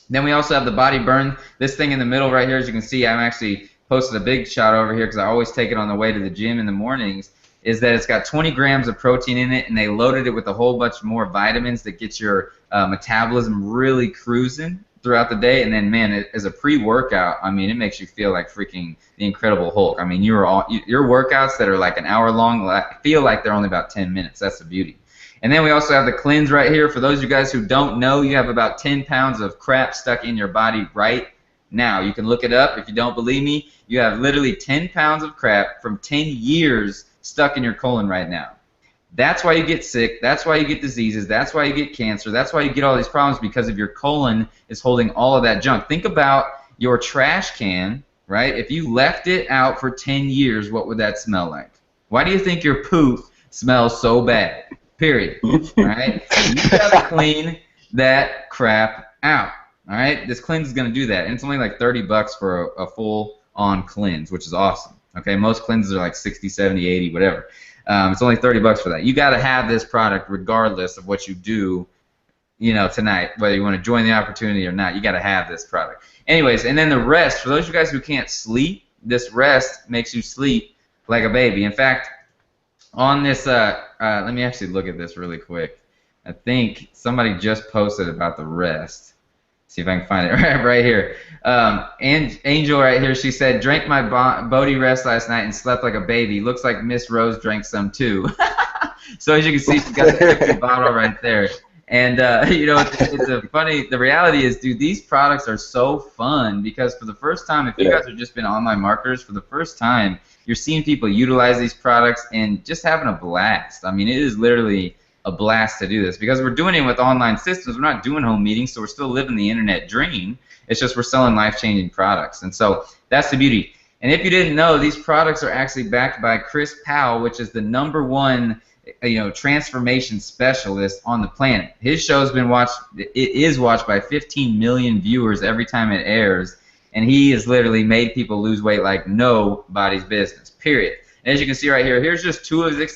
Speaker 1: Then we also have the body burn. This thing in the middle right here, as you can see, I'm actually posted a big shot over here because I always take it on the way to the gym in the mornings, is that it's got 20 grams of protein in it, and they loaded it with a whole bunch more vitamins that get your metabolism really cruising throughout the day. And then, man, as a pre-workout, I mean, it makes you feel like freaking the Incredible Hulk. I mean, your workouts that are like an hour long feel like they're only about 10 minutes. That's the beauty. And then we also have the cleanse right here. For those of you guys who don't know, you have about 10 pounds of crap stuck in your body right now. You can look it up if you don't believe me. You have literally 10 pounds of crap from 10 years stuck in your colon right now. That's why you get sick. That's why you get diseases. That's why you get cancer. That's why you get all these problems, because of your colon is holding all of that junk. Think about your trash can, right? If you left it out for 10 years, what would that smell like? Why do you think your poop smells so bad? Period. All right? You gotta clean that crap out. All right? This cleanse is gonna do that, and it's only like $30 for a full-on cleanse, which is awesome. Okay? Most cleanses are like 60, 70, 80, whatever. It's only $30 for that. You gotta have this product regardless of what you do, you know, tonight, whether you want to join the opportunity or not. You gotta have this product. Anyways, and then the rest, for those of you guys who can't sleep, this rest makes you sleep like a baby. In fact, on this, let me actually look at this really quick. I think somebody just posted about the rest. See if I can find it right here. And Angel right here, she said, drank my Bodhi rest last night and slept like a baby. Looks like Miss Rose drank some too. So as you can see, she's got the empty bottle right there. And, you know, it's a funny, the reality is, dude, these products are so fun because for the first time, if you guys have just been online marketers, for the first time, you're seeing people utilize these products and just having a blast. I mean, it is literally a blast to do this because we're doing it with online systems. We're not doing home meetings, so we're still living the internet dream. It's just we're selling life-changing products. And so that's the beauty. And if you didn't know, these products are actually backed by Chris Powell, which is the #1 transformation specialist on the planet. His show's been watched, it is watched by 15 million viewers every time it airs, and he has literally made people lose weight like nobody's business, period. And as you can see right here, here's just two of his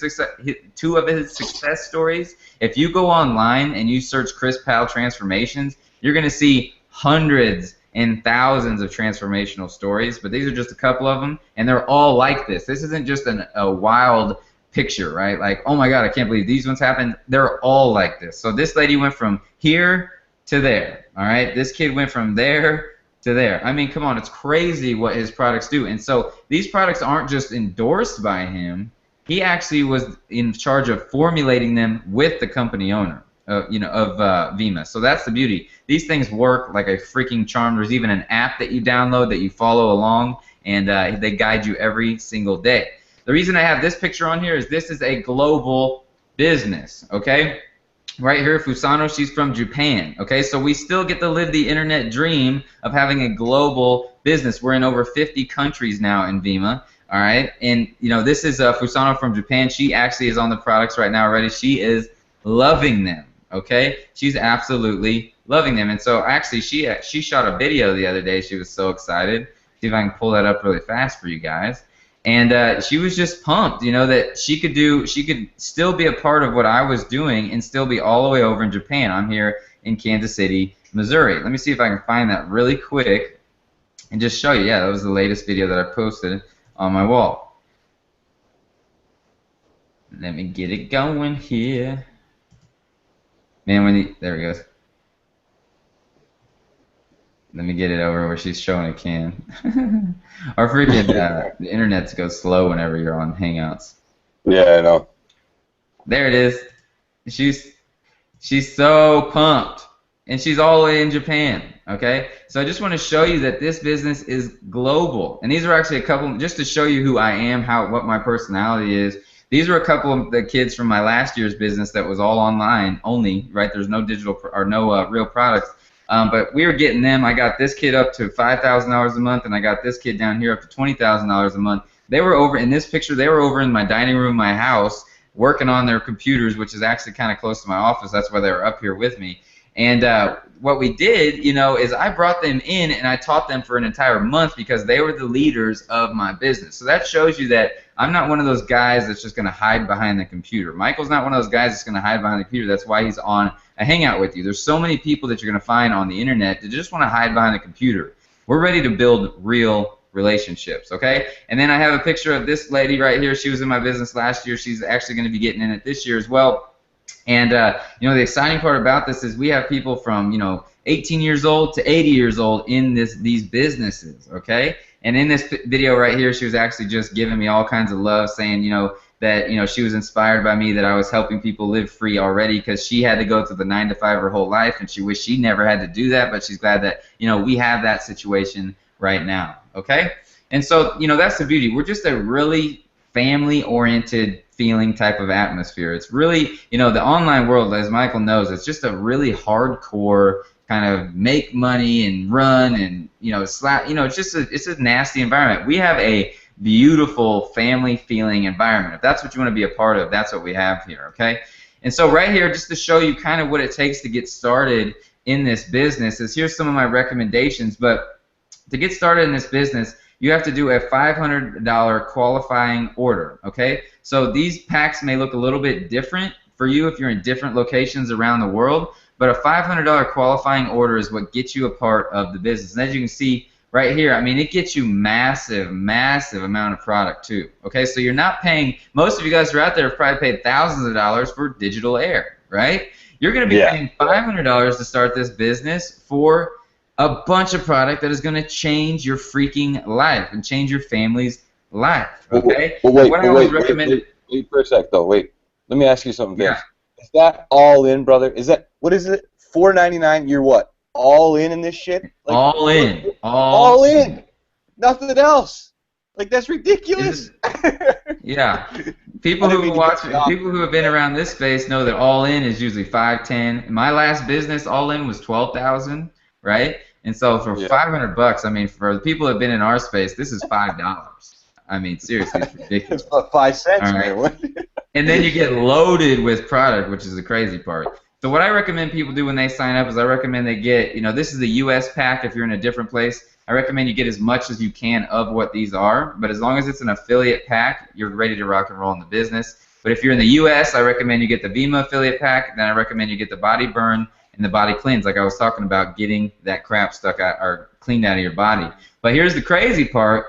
Speaker 1: success stories. If you go online and you search Chris Powell transformations, you're going to see hundreds and thousands of transformational stories, but these are just a couple of them, and they're all like this. This isn't just a wild picture, right? Like, oh my God, I can't believe these ones happened. They're all like this. So this lady went from here to there, all right? This kid went from there to there. I mean, come on, it's crazy what his products do. And so these products aren't just endorsed by him. He actually was in charge of formulating them with the company owner, of Vemma. So that's the beauty. These things work like a freaking charm. There's even an app that you download that you follow along, and they guide you every single day. The reason I have this picture on here is this is a global business, okay? Right here, Fusano, she's from Japan, okay? So we still get to live the internet dream of having a global business. We're in over 50 countries now in Vemma, all right? And, you know, this is Fusano from Japan. She actually is on the products right now already. She is loving them, okay? She's absolutely loving them. And so actually she shot a video the other day. She was so excited. See if I can pull that up really fast for you guys. And she was just pumped, you know, that she could still be a part of what I was doing and still be all the way over in Japan. I'm here in Kansas City, Missouri. Let me see if I can find that really quick and just show you. Yeah, that was the latest video that I posted on my wall. Let me get it going here. Man, there it goes. Let me get it over where she's showing a can. Our freaking the internet goes slow whenever you're on Hangouts.
Speaker 2: Yeah, I know.
Speaker 1: There it is. She's so pumped, and she's all the way in Japan. Okay, so I just want to show you that this business is global, and these are actually a couple just to show you who I am, what my personality is. These were a couple of the kids from my last year's business that was all online only, right? There's no digital or no real products. But we were getting them. I got this kid up to $5,000 a month, and I got this kid down here up to $20,000 a month. They were over in this picture. They were over in my dining room, my house, working on their computers, which is actually kind of close to my office. That's why they were up here with me. And what we did, is I brought them in and I taught them for an entire month because they were the leaders of my business. So that shows you that I'm not one of those guys that's just going to hide behind the computer. Michael's not one of those guys that's going to hide behind the computer. That's why he's on a hangout with you. There's so many people that you're going to find on the internet that just want to hide behind the computer. We're ready to build real relationships, okay? And then I have a picture of this lady right here. She was in my business last year. She's actually going to be getting in it this year as well. And the exciting part about this is we have people from 18 years old to 80 years old in these businesses, okay? And in this video right here, she was actually just giving me all kinds of love, saying that she was inspired by me, that I was helping people live free already because she had to go through the 9 to 5 her whole life, and she wished she never had to do that, but she's glad that we have that situation right now, okay? And so that's the beauty. We're just a really family-oriented feeling type of atmosphere. It's really, the online world, as Michael knows, it's just a really hardcore kind of make money and run and it's a nasty environment. We have a beautiful family feeling environment. If that's what you want to be a part of, that's what we have here, okay? And so right here, just to show you kind of what it takes to get started in this business, is here's some of my recommendations. But to get started in this business, you have to do a $500 qualifying order, okay? So these packs may look a little bit different for you if you're in different locations around the world, but a $500 qualifying order is what gets you a part of the business. And as you can see right here, I mean, it gets you massive, massive amount of product too, okay? So you're not paying, most of you guys who are out there have probably paid thousands of dollars for digital air, right? You're going to be paying $500 to start this business for a bunch of product that is going to change your freaking life and change your family's life, okay?
Speaker 2: Wait for a sec, though. Wait. Let me ask you something, Vince. Yeah. Is that all in, brother? Is that, what is it, $4.99? You're what, all in this shit? Like,
Speaker 1: all in.
Speaker 2: All in. Nothing else. Like, that's ridiculous.
Speaker 1: Yeah. People who have been around this space know that all in is usually $5, $10. In my last business, all in was $12,000, right? And so for $500, I mean, for the people who have been in our space, this is $5. I mean, seriously, it's ridiculous.
Speaker 2: It's about 5 cents,
Speaker 1: right? And then you get loaded with product, which is the crazy part. So what I recommend people do when they sign up is I recommend they get, this is the U.S. pack if you're in a different place. I recommend you get as much as you can of what these are, but as long as it's an affiliate pack, you're ready to rock and roll in the business. But if you're in the U.S., I recommend you get the Vemma affiliate pack, then I recommend you get the Body Burn and the Body Cleanse, like I was talking about, getting that crap stuck out or cleaned out of your body. But here's the crazy part.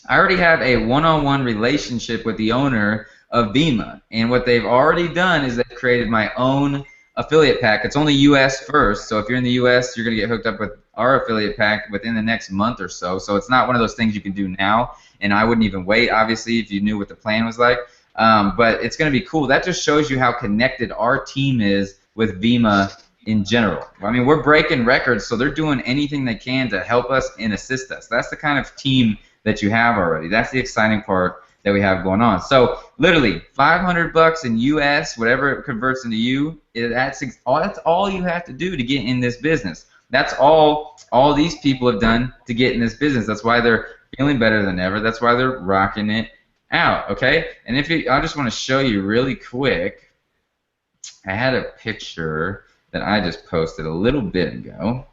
Speaker 1: I already have a one-on-one relationship with the owner of Vemma, and what they've already done is they've created my own affiliate pack. It's only U.S. first, so if you're in the U.S., you're going to get hooked up with our affiliate pack within the next month or so. So it's not one of those things you can do now, and I wouldn't even wait, obviously, if you knew what the plan was like. But it's going to be cool. That just shows you how connected our team is with Vemma in general. I mean, we're breaking records, so they're doing anything they can to help us and assist us. That's the kind of team that you have already. That's the exciting part that we have going on. So literally $500 in US, whatever it converts into you, that's all you have to do to get in this business. That's all these people have done to get in this business. That's why they're feeling better than ever. That's why they're rocking it out, okay? And I just want to show you really quick. I had a picture that I just posted a little bit ago.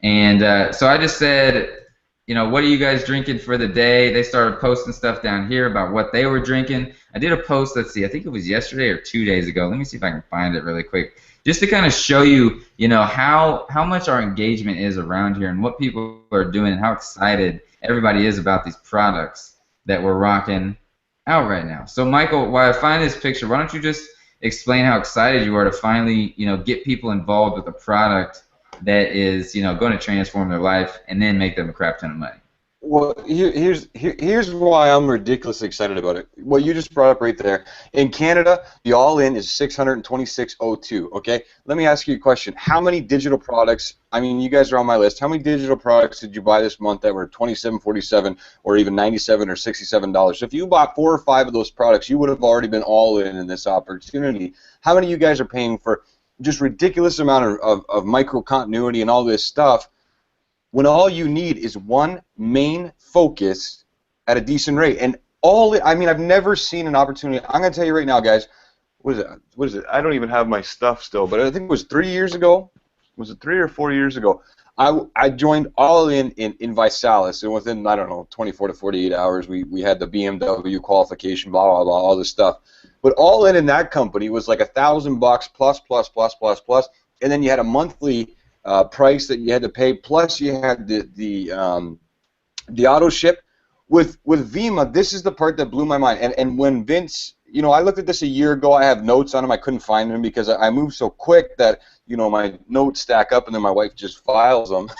Speaker 1: And so I just said, what are you guys drinking for the day? They started posting stuff down here about what they were drinking. I did a post, let's see, I think it was yesterday or 2 days ago. Let me see if I can find it really quick. Just to kind of show you, how much our engagement is around here and what people are doing and how excited everybody is about these products that we're rocking out right now. So Michael, while I find this picture, why don't you just explain how excited you are to finally, get people involved with a product that is, going to transform their life and then make them a crap ton of money.
Speaker 2: Well, here's why I'm ridiculously excited about it. What you just brought up right there. In Canada, the all-in is 626.02. Okay, let me ask you a question. How many digital products? I mean, you guys are on my list. How many digital products did you buy this month that were 27.47 or even 97 or $67? So if you bought 4 or 5 of those products, you would have already been all in this opportunity. How many of you guys are paying for just ridiculous amount of micro continuity and all this stuff, when all you need is one main focus at a decent rate? And I mean, I've never seen an opportunity. I'm going to tell you right now, guys. What is it? What is it? I don't even have my stuff still, but I think it was 3 years ago. Was it 3 or 4 years ago? I joined all in Visalis, and within, I don't know, 24 to 48 hours, we had the BMW qualification, blah blah blah, all this stuff. But all in that company was like $1,000 plus plus plus plus plus, and then you had a monthly price that you had to pay, plus you had the auto ship. With Vemma, this is the part that blew my mind. And when Vince, I looked at this a year ago. I have notes on him. I couldn't find them because I moved so quick that my notes stack up, and then my wife just files them,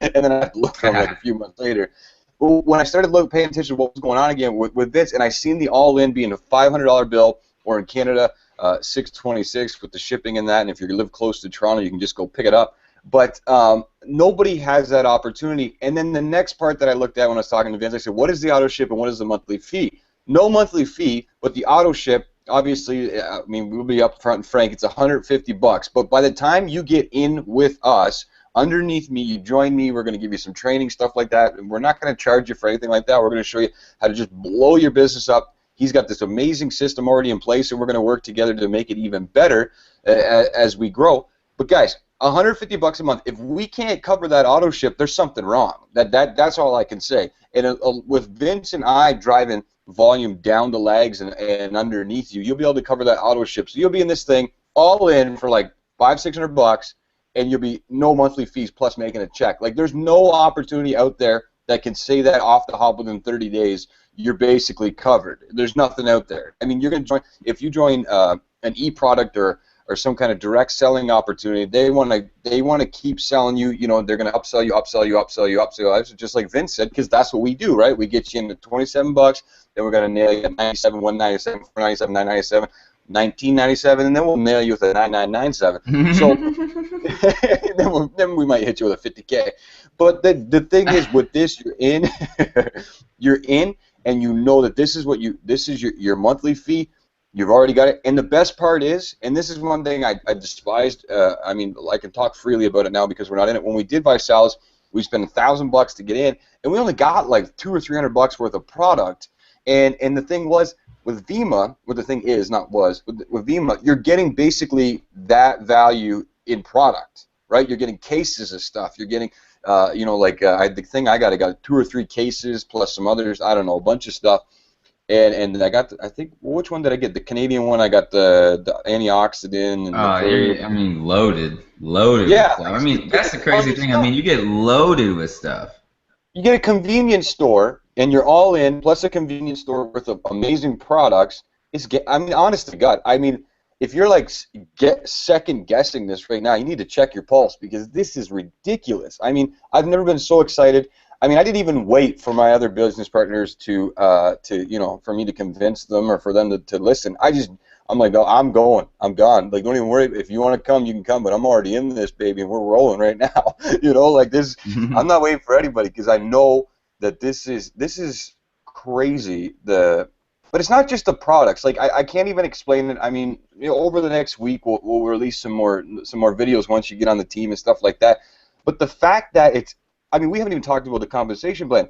Speaker 2: and then I have to look for them like a few months later. But when I started paying attention to what was going on again with Vince, and I seen the all-in being a $500 bill, or in Canada, 626 with the shipping and that. And if you live close to Toronto, you can just go pick it up. But nobody has that opportunity. And then the next part that I looked at when I was talking to Vince, I said, what is the auto ship and what is the monthly fee? No monthly fee, but the auto ship, obviously, I mean, we'll be upfront and frank, it's $150. But by the time you get in with us, underneath me, you join me, we're going to give you some training, stuff like that. And we're not going to charge you for anything like that. We're going to show you how to just blow your business up. He's got this amazing system already in place, and we're going to work together to make it even better as we grow. But guys, $150 a month. If we can't cover that auto ship, there's something wrong. That's all I can say. And with Vince and I driving volume down the legs and underneath you, you'll be able to cover that auto ship. So you'll be in this thing all in for like $500-600, and you'll be no monthly fees plus making a check. Like, there's no opportunity out there that can say that off the hop within 30 days. You're basically covered. There's nothing out there. I mean, you're going to join, if you join an e-product or some kind of direct selling opportunity, they want to keep selling you. They're going to upsell you, just like Vince said, because that's what we do, right? We get you into $27, then we're going to nail you at 97, 197, 497, 997, 1997, and then we'll nail you with a 9997. So then we might hit you with a 50K. But the thing is, with this, you're in, and you know that this is your monthly fee. You've already got it. And the best part is, and this is one thing I despised, I mean, I can talk freely about it now because we're not in it. When we did Visalis, we spent $1,000 to get in, and we only got like $200 or $300 worth of product. And the thing was, with Vemma, with Vemma, you're getting basically that value in product, right? You're getting cases of stuff. You're getting, the thing I got 2 or 3 cases plus some others, I don't know, a bunch of stuff. And I got, which one did I get? The Canadian one. I got the antioxidant. And
Speaker 1: I mean, loaded.
Speaker 2: Yeah.
Speaker 1: With stuff. I mean, that's the crazy thing. I mean, you get loaded with stuff.
Speaker 2: You get a convenience store, and you're all in, plus a convenience store worth of amazing products. I mean, honest to God, I mean, if you're like second guessing this right now, you need to check your pulse, because this is ridiculous. I mean, I've never been so excited. I mean, I didn't even wait for my other business partners to for me to convince them or for them to listen. I'm like, no, I'm going. I'm gone. Like, don't even worry. If you want to come, you can come, but I'm already in this, baby, and we're rolling right now. Like this. I'm not waiting for anybody, because I know that this is crazy. But it's not just the products. Like, I can't even explain it. I mean, over the next week we'll release some more videos once you get on the team and stuff like that. But the fact that I mean, we haven't even talked about the compensation plan.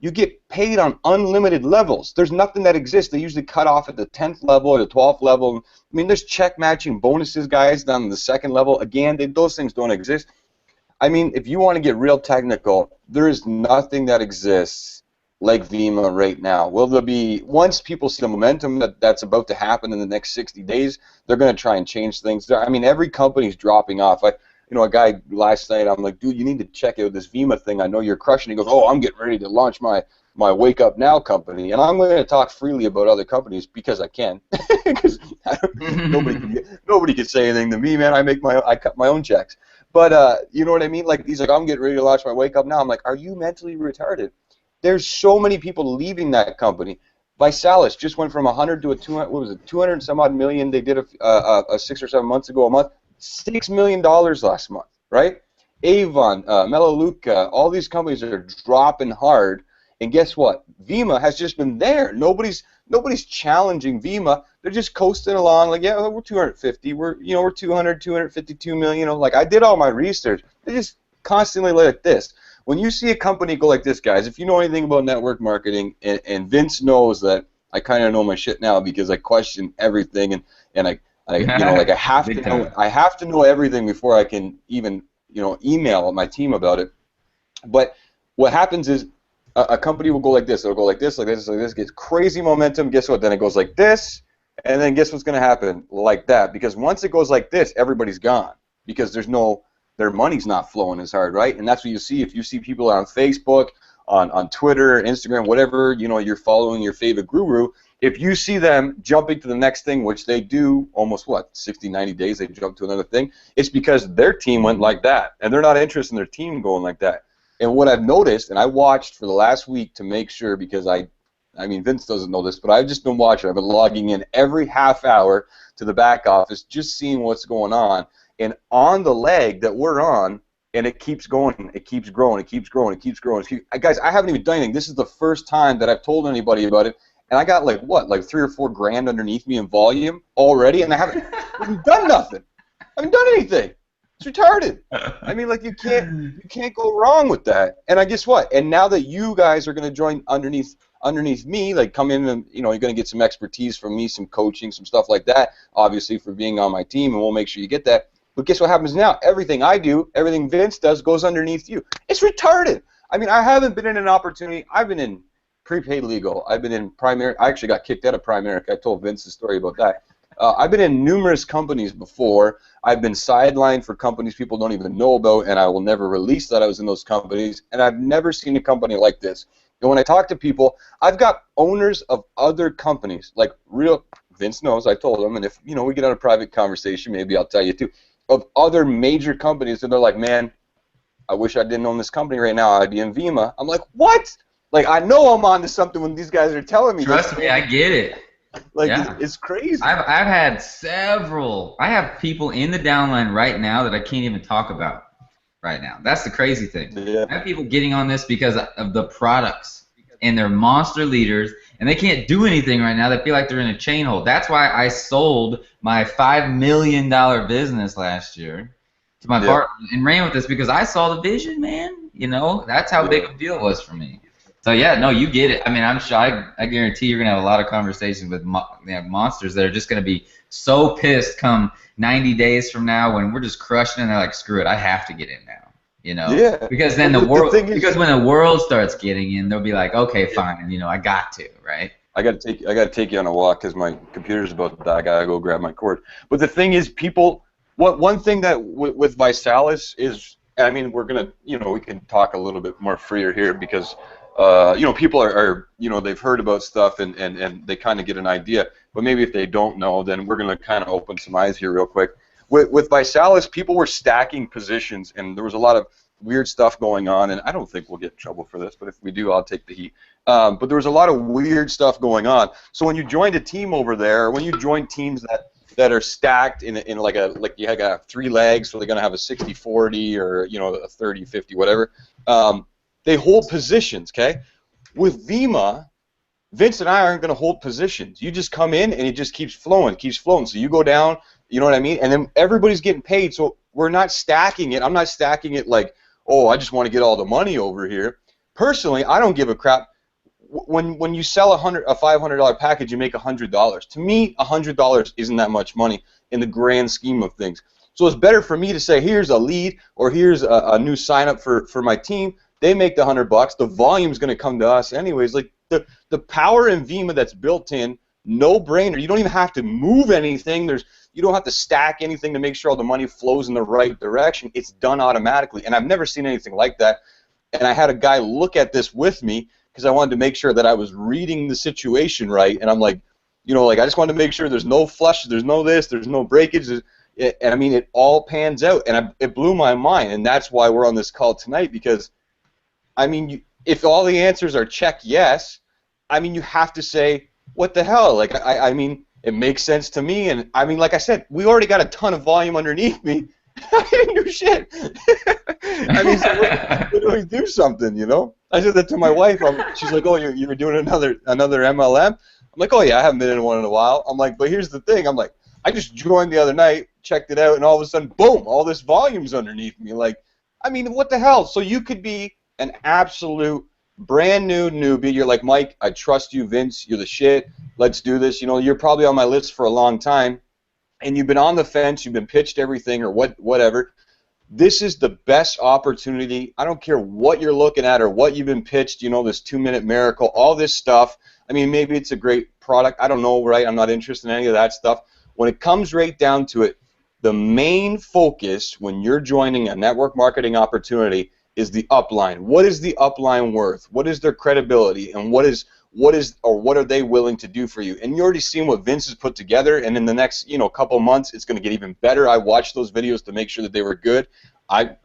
Speaker 2: You get paid on unlimited levels. There's nothing that exists. They usually cut off at the 10th level or the 12th level. I mean, there's check matching bonuses, guys, down the 2nd level. Again, those things don't exist. I mean, if you want to get real technical, there is nothing that exists like Vemma right now. Will there be, once people see the momentum that's about to happen in the next 60 days, they're going to try and change things. I mean, every company's dropping off. A guy last night, I'm like, dude, you need to check out this Vemma thing. I know you're crushing. He goes, oh, I'm getting ready to launch my Wake Up Now company. And I'm going to talk freely about other companies because I can. Because nobody can say anything to me, man. I cut my own checks. But you know what I mean? Like, he's like, I'm getting ready to launch my Wake Up Now. I'm like, are you mentally retarded? There's so many people leaving that company. Visalis just went from 100 to a 200. What was it? 200 and some odd million. They did a 6 or 7 months ago. $6 million last month, right? Avon, Melaleuca, all these companies are dropping hard. And guess what? Vemma has just been there. Nobody's challenging Vemma. They're just coasting along like, yeah, we're 250. We're 200, 252 million. Like I did all my research. They just constantly like this. When you see a company go like this, guys, if you know anything about network marketing, and Vince knows that I kind of know my shit now because I question everything, and I like I have to know everything before I can even email my team about it. But what happens is a company will go like this. It'll go like this, like this, like this. Gets crazy momentum. Guess what? Then it goes like this, and then guess what's going to happen? Like that. Because once it goes like this, everybody's gone because their money's not flowing as hard, right? And that's what you see. If you see people on Facebook, on Twitter, Instagram, whatever, you're following your favorite guru, if you see them jumping to the next thing, which they do almost, 60, 90 days, they jump to another thing, it's because their team went like that, and they're not interested in their team going like that. And what I've noticed, and I watched for the last week to make sure, because I mean, Vince doesn't know this, but I've just been watching. I've been logging in every half hour to the back office, just seeing what's going on. And on the leg that we're on, and it keeps going, it keeps growing, it keeps growing, it keeps growing. Guys, I haven't even done anything. This is the first time that I've told anybody about it, and I got like 3 or 4 grand underneath me in volume already, and I haven't done nothing. I haven't done anything. It's retarded. I mean, like you can't go wrong with that. And I guess what? And now that you guys are going to join underneath me, like come in and you're going to get some expertise from me, some coaching, some stuff like that. Obviously for being on my team, and we'll make sure you get that. But guess what happens now? Everything I do, everything Vince does, goes underneath you. It's retarded. I mean, I haven't been in an opportunity. I've been in prepaid legal. I've been in Primerica. I actually got kicked out of Primerica. I told Vince the story about that. I've been in numerous companies before. I've been sidelined for companies people don't even know about, and I will never release that I was in those companies. And I've never seen a company like this. And when I talk to people, I've got owners of other companies, like real. Vince knows. I told him, and if we get on a private conversation, maybe I'll tell you too. Of other major companies, and they're like, man, I wish I didn't own this company right now. I'd be in Vemma. I'm like, what? Like, I know I'm on to something when these guys are telling me.
Speaker 1: Trust me, I get it.
Speaker 2: Like, yeah. It's crazy.
Speaker 1: I've had several. I have people in the downline right now that I can't even talk about right now. That's the crazy thing.
Speaker 2: Yeah.
Speaker 1: I have people getting on this because of the products, and they're monster leaders, and they can't do anything right now. They feel like they're in a chain hold. That's why I sold my $5 million business last year to my partner and ran with this, because I saw the vision, man. That's how big a deal it was for me. So, yeah, no, you get it. I mean, I'm sure I guarantee you're going to have a lot of conversations with monsters that are just going to be so pissed come 90 days from now when we're just crushing and they're like, screw it, I have to get in now.
Speaker 2: Yeah.
Speaker 1: Because then when the world starts getting in, they'll be like, okay, fine, I got to, right?
Speaker 2: I got to take you on a walk because my computer's about to die. I got to go grab my cord. But the thing is, one thing that with Visalis is, I mean, we're gonna, we can talk a little bit more freer here because, people are they've heard about stuff and they kind of get an idea. But maybe if they don't know, then we're gonna kind of open some eyes here real quick. With Visalis, people were stacking positions, and there was a lot of weird stuff going on, and I don't think we'll get in trouble for this, but if we do, I'll take the heat. But there was a lot of weird stuff going on. So when you joined a team over there, when you join teams that are stacked in like you have 3 legs, so they're going to have a 60-40 or a 30-50, whatever, they hold positions, okay? With Vemma, Vince and I aren't going to hold positions. You just come in, and it just keeps flowing. So you go down, you know what I mean? And then everybody's getting paid, so we're not stacking it. I'm not stacking it like, oh, I just want to get all the money over here. Personally, I don't give a crap. When you sell a $500 package, you make $100. To me, $100 isn't that much money in the grand scheme of things. So it's better for me to say, here's a lead, or here's a new sign up for my team. They make the $100. The volume's going to come to us anyways. Like the power in Vemma that's built in, no brainer. You don't even have to move anything. You don't have to stack anything to make sure all the money flows in the right direction. It's done automatically, and I've never seen anything like that. And I had a guy look at this with me because I wanted to make sure that I was reading the situation right. And I'm like, I just wanted to make sure there's no flush, there's no this, there's no breakage. And I mean, it all pans out, and it blew my mind. And that's why we're on this call tonight, because, I mean, if all the answers are check yes, I mean, you have to say, what the hell? Like, I mean, it makes sense to me. And, I mean, like I said, we already got a ton of volume underneath me. I didn't do shit. I mean, so when do we do something, you know? I said that to my wife. She's like, oh, you were doing another MLM? I'm like, oh, yeah, I haven't been in one in a while. I'm like, but here's the thing. I'm like, I just joined the other night, checked it out, and all of a sudden, boom, all this volume's underneath me. Like, I mean, what the hell? So you could be an absolute brand new newbie. You're like, Mike, I trust you, Vince. You're the shit. Let's do this. You know, you're probably on my list for a long time, and you've been on the fence. You've been pitched everything or whatever. This is the best opportunity. I don't care what you're looking at or what you've been pitched, you know, this 2-minute miracle, all this stuff. I mean, maybe it's a great product. I don't know, right? I'm not interested in any of that stuff. When it comes right down to it, the main focus when you're joining a network marketing opportunity is the upline. What is the upline worth? What is their credibility? And what are they willing to do for you? And you already seen what Vince has put together, and in the next, you know, couple months, it's going to get even better. I watched those videos to make sure that they were good. I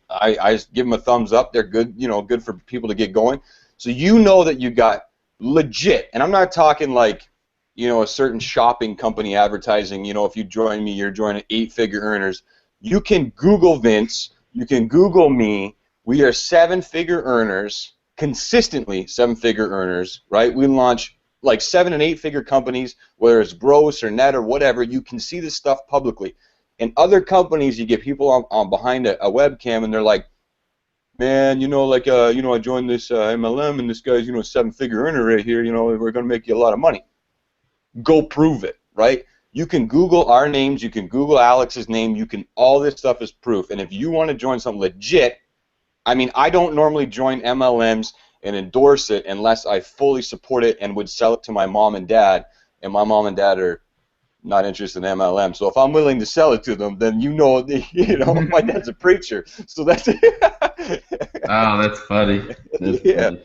Speaker 2: give them a thumbs up. They're good, you know, good for people to get going. So you know that you got legit, and I'm not talking like, you know, a certain shopping company advertising, you know, if you join me, you're joining 8-figure earners. You can Google Vince. You can Google me. We are 7-figure earners, consistently 7-figure earners, right? We launch like 7- and 8-figure companies, whether it's gross or net or whatever. You can see this stuff publicly. In other companies, you get people on behind a webcam, and they're like, man, you know, like, you know, I joined this MLM, and this guy's, you know, a 7-figure earner right here. You know, we're going to make you a lot of money. Go prove it, right? You can Google our names. You can Google Alex's name. You can, all this stuff is proof. And if you want to join something legit, I mean, I don't normally join MLMs and endorse it unless I fully support it and would sell it to my mom and dad, and my mom and dad are not interested in MLM. So if I'm willing to sell it to them, then you know, my dad's a preacher. So that's
Speaker 1: Oh, that's funny. That's
Speaker 2: yeah.
Speaker 1: funny.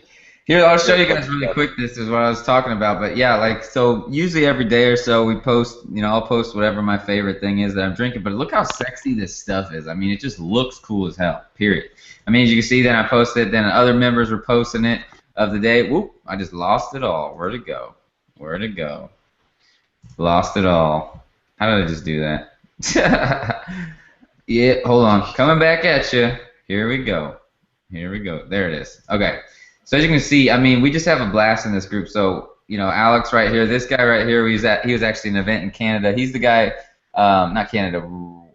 Speaker 1: Here, I'll show you guys really quick. This is what I was talking about. But yeah, like, so usually every day or so we post, you know, I'll post whatever my favorite thing is that I'm drinking. But look how sexy this stuff is. I mean, it just looks cool as hell, period. I mean, as you can see, then I posted, then other members were posting it of the day. Whoop, I just lost it all. Where'd it go? Where'd it go? Lost it all. How did I just do that? Yeah, hold on. Coming back at you. Here we go. Here we go. There it is. Okay. So as you can see, I mean, we just have a blast in this group. So, you know, Alex right here, this guy right here, he was actually an event in Canada. He's the guy, not Canada.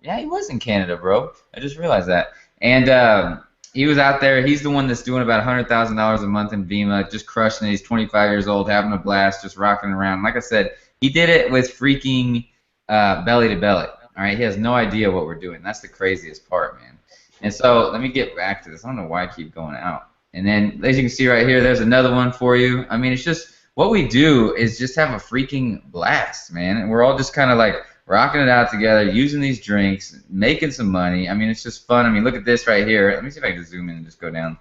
Speaker 1: Yeah, he was in Canada, bro. I just realized that. And he was out there. He's the one that's doing about $100,000 a month in Vemma, just crushing it. He's 25 years old, having a blast, just rocking around. Like I said, he did it with freaking belly to belly. All right, he has no idea what we're doing. That's the craziest part, man. And so let me get back to this. I don't know why I keep going out. And then, as you can see right here, there's another one for you. I mean, it's just, what we do is just have a freaking blast, man. And we're all just kind of like rocking it out together, using these drinks, making some money. I mean, it's just fun. I mean, look at this right here. Let me see if I can zoom in and just go down.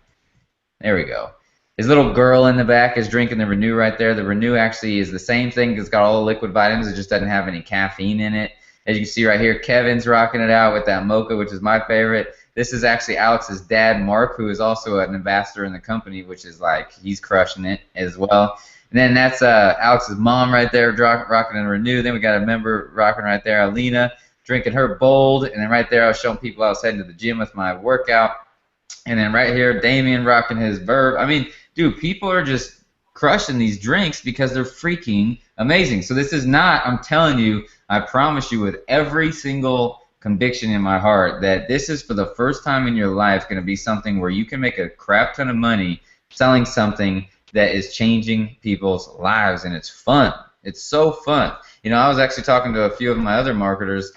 Speaker 1: There we go. His little girl in the back is drinking the Renew right there. The Renew actually is the same thing. It's got all the liquid vitamins. It just doesn't have any caffeine in it. As you can see right here, Kevin's rocking it out with that mocha, which is my favorite. This is actually Alex's dad, Mark, who is also an ambassador in the company, which is like, he's crushing it as well. And then that's Alex's mom right there rocking in Renew. Then we got a member rocking right there, Alina, drinking her Bold. And then right there I was showing people I was heading to the gym with my workout. And then right here, Damien rocking his Verb. I mean, dude, people are just crushing these drinks because they're freaking amazing. So this is not, I'm telling you, I promise you with every single conviction in my heart that this is for the first time in your life going to be something where you can make a crap ton of money selling something that is changing people's lives, and it's fun. It's so fun. You know, I was actually talking to a few of my other marketers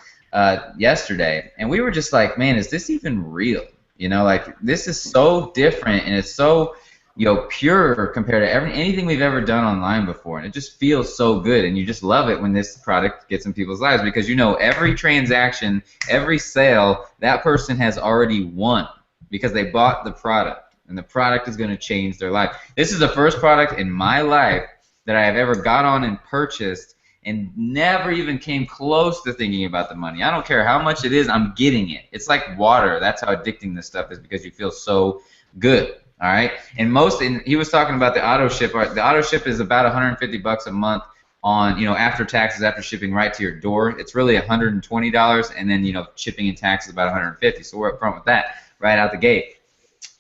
Speaker 1: yesterday, and we were just like, man, is this even real? You know, like, this is so different, and it's so, you know, pure compared to anything we've ever done online before, and it just feels so good, and you just love it when this product gets in people's lives because you know every transaction, every sale, that person has already won because they bought the product, and the product is going to change their life. This is the first product in my life that I have ever got on and purchased and never even came close to thinking about the money. I don't care how much it is, I'm getting it. It's like water. That's how addicting this stuff is because you feel so good. All right, and he was talking about the auto ship. The auto ship is about $150 a month on, after taxes, after shipping right to your door. It's really $120, and then shipping and taxes about $150. So we're up front with that right out the gate.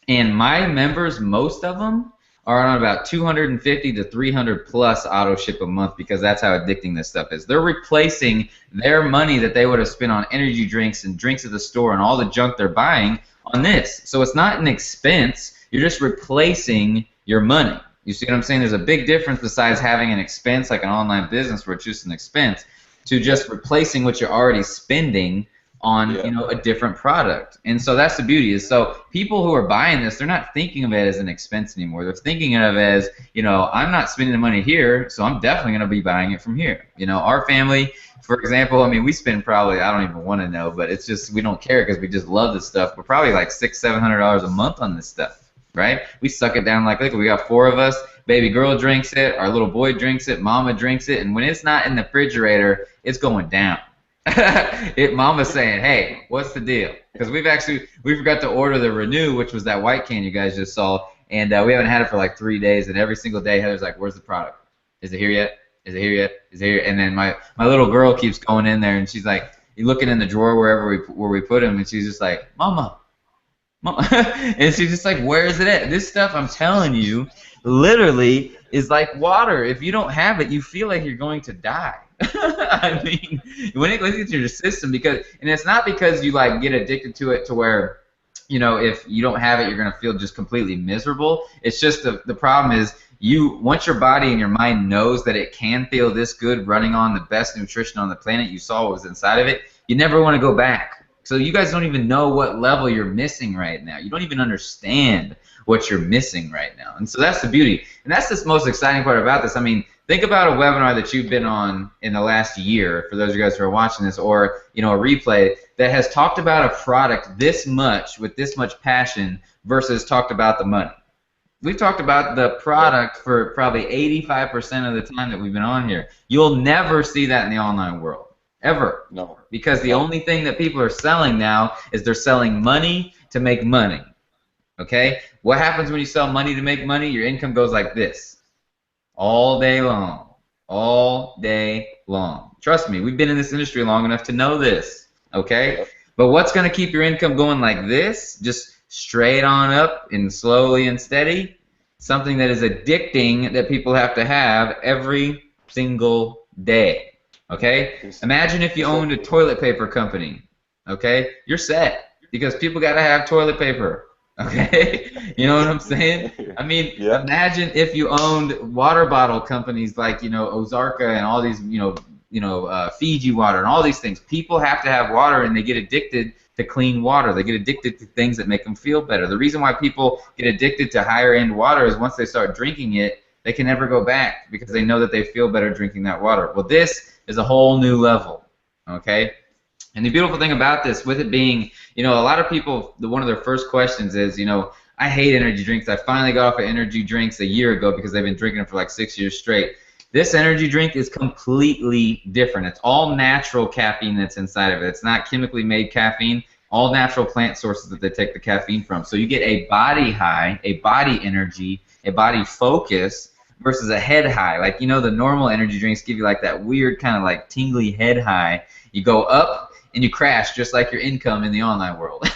Speaker 1: And my members, most of them are on about 250 to 300 plus auto ship a month, because that's how addicting this stuff is. They're replacing their money that they would have spent on energy drinks and drinks at the store and all the junk they're buying on this. So it's not an expense. You're just replacing your money. You see what I'm saying? There's a big difference besides having an expense like an online business where it's just an expense to just replacing what you're already spending on a different product. And so that's the beauty is, so people who are buying this, they're not thinking of it as an expense anymore. They're thinking of it as, I'm not spending the money here, so I'm definitely going to be buying it from here. Our family, for example, I mean, we spend probably, I don't even want to know, but it's just, we don't care because we just love this stuff. We're probably like $600-700 a month on this stuff, right? We suck it down like liquid. We got 4 of us. Baby girl drinks it, our little boy drinks it, mama drinks it, and when it's not in the refrigerator, it's going down. Mama's saying, hey, what's the deal? Because we forgot to order the Renew, which was that white can you guys just saw, and we haven't had it for like 3 days, and every single day Heather's like, where's the product? Is it here yet? Is it here yet? Is it here? And then my little girl keeps going in there, and she's like, you looking in the drawer where we put him, and she's just like, Mama. And she's just like, where is it at? This stuff, I'm telling you, literally is like water. If you don't have it, you feel like you're going to die. I mean, when it goes into your system, and it's not because you like get addicted to it to where, if you don't have it, you're going to feel just completely miserable. It's just the problem is once your body and your mind knows that it can feel this good running on the best nutrition on the planet, you saw what was inside of it, you never want to go back. So you guys don't even know what level you're missing right now. You don't even understand what you're missing right now. And so that's the beauty. And that's the most exciting part about this. I mean, think about a webinar that you've been on in the last year, for those of you guys who are watching this, or a replay that has talked about a product this much with this much passion versus talked about the money. We've talked about the product for probably 85% of the time that we've been on here. You'll never see that in the online world. Ever.
Speaker 2: No.
Speaker 1: Because the only thing that people are selling now is they're selling money to make money. Okay? What happens when you sell money to make money? Your income goes like this. All day long. All day long. Trust me, we've been in this industry long enough to know this. Okay? Yep. But what's going to keep your income going like this? Just straight on up and slowly and steady? Something that is addicting that people have to have every single day. Okay? Imagine if you owned a toilet paper company. Okay? You're set. Because people got to have toilet paper. Okay? You know what I'm saying? I mean, imagine if you owned water bottle companies like, Ozarka and all these, Fiji water and all these things. People have to have water, and they get addicted to clean water. They get addicted to things that make them feel better. The reason why people get addicted to higher-end water is once they start drinking it, they can never go back because they know that they feel better drinking that water. Well, this is a whole new level, okay? And the beautiful thing about this, with it being, a lot of people, one of their first questions is, I hate energy drinks. I finally got off of energy drinks a year ago because they've been drinking them for like 6 years straight. This energy drink is completely different. It's all natural caffeine that's inside of it. It's not chemically made caffeine. All natural plant sources that they take the caffeine from. So you get a body high, a body energy, a body focus, versus a head high. Like, the normal energy drinks give you like that weird kind of like tingly head high. You go up and you crash just like your income in the online world.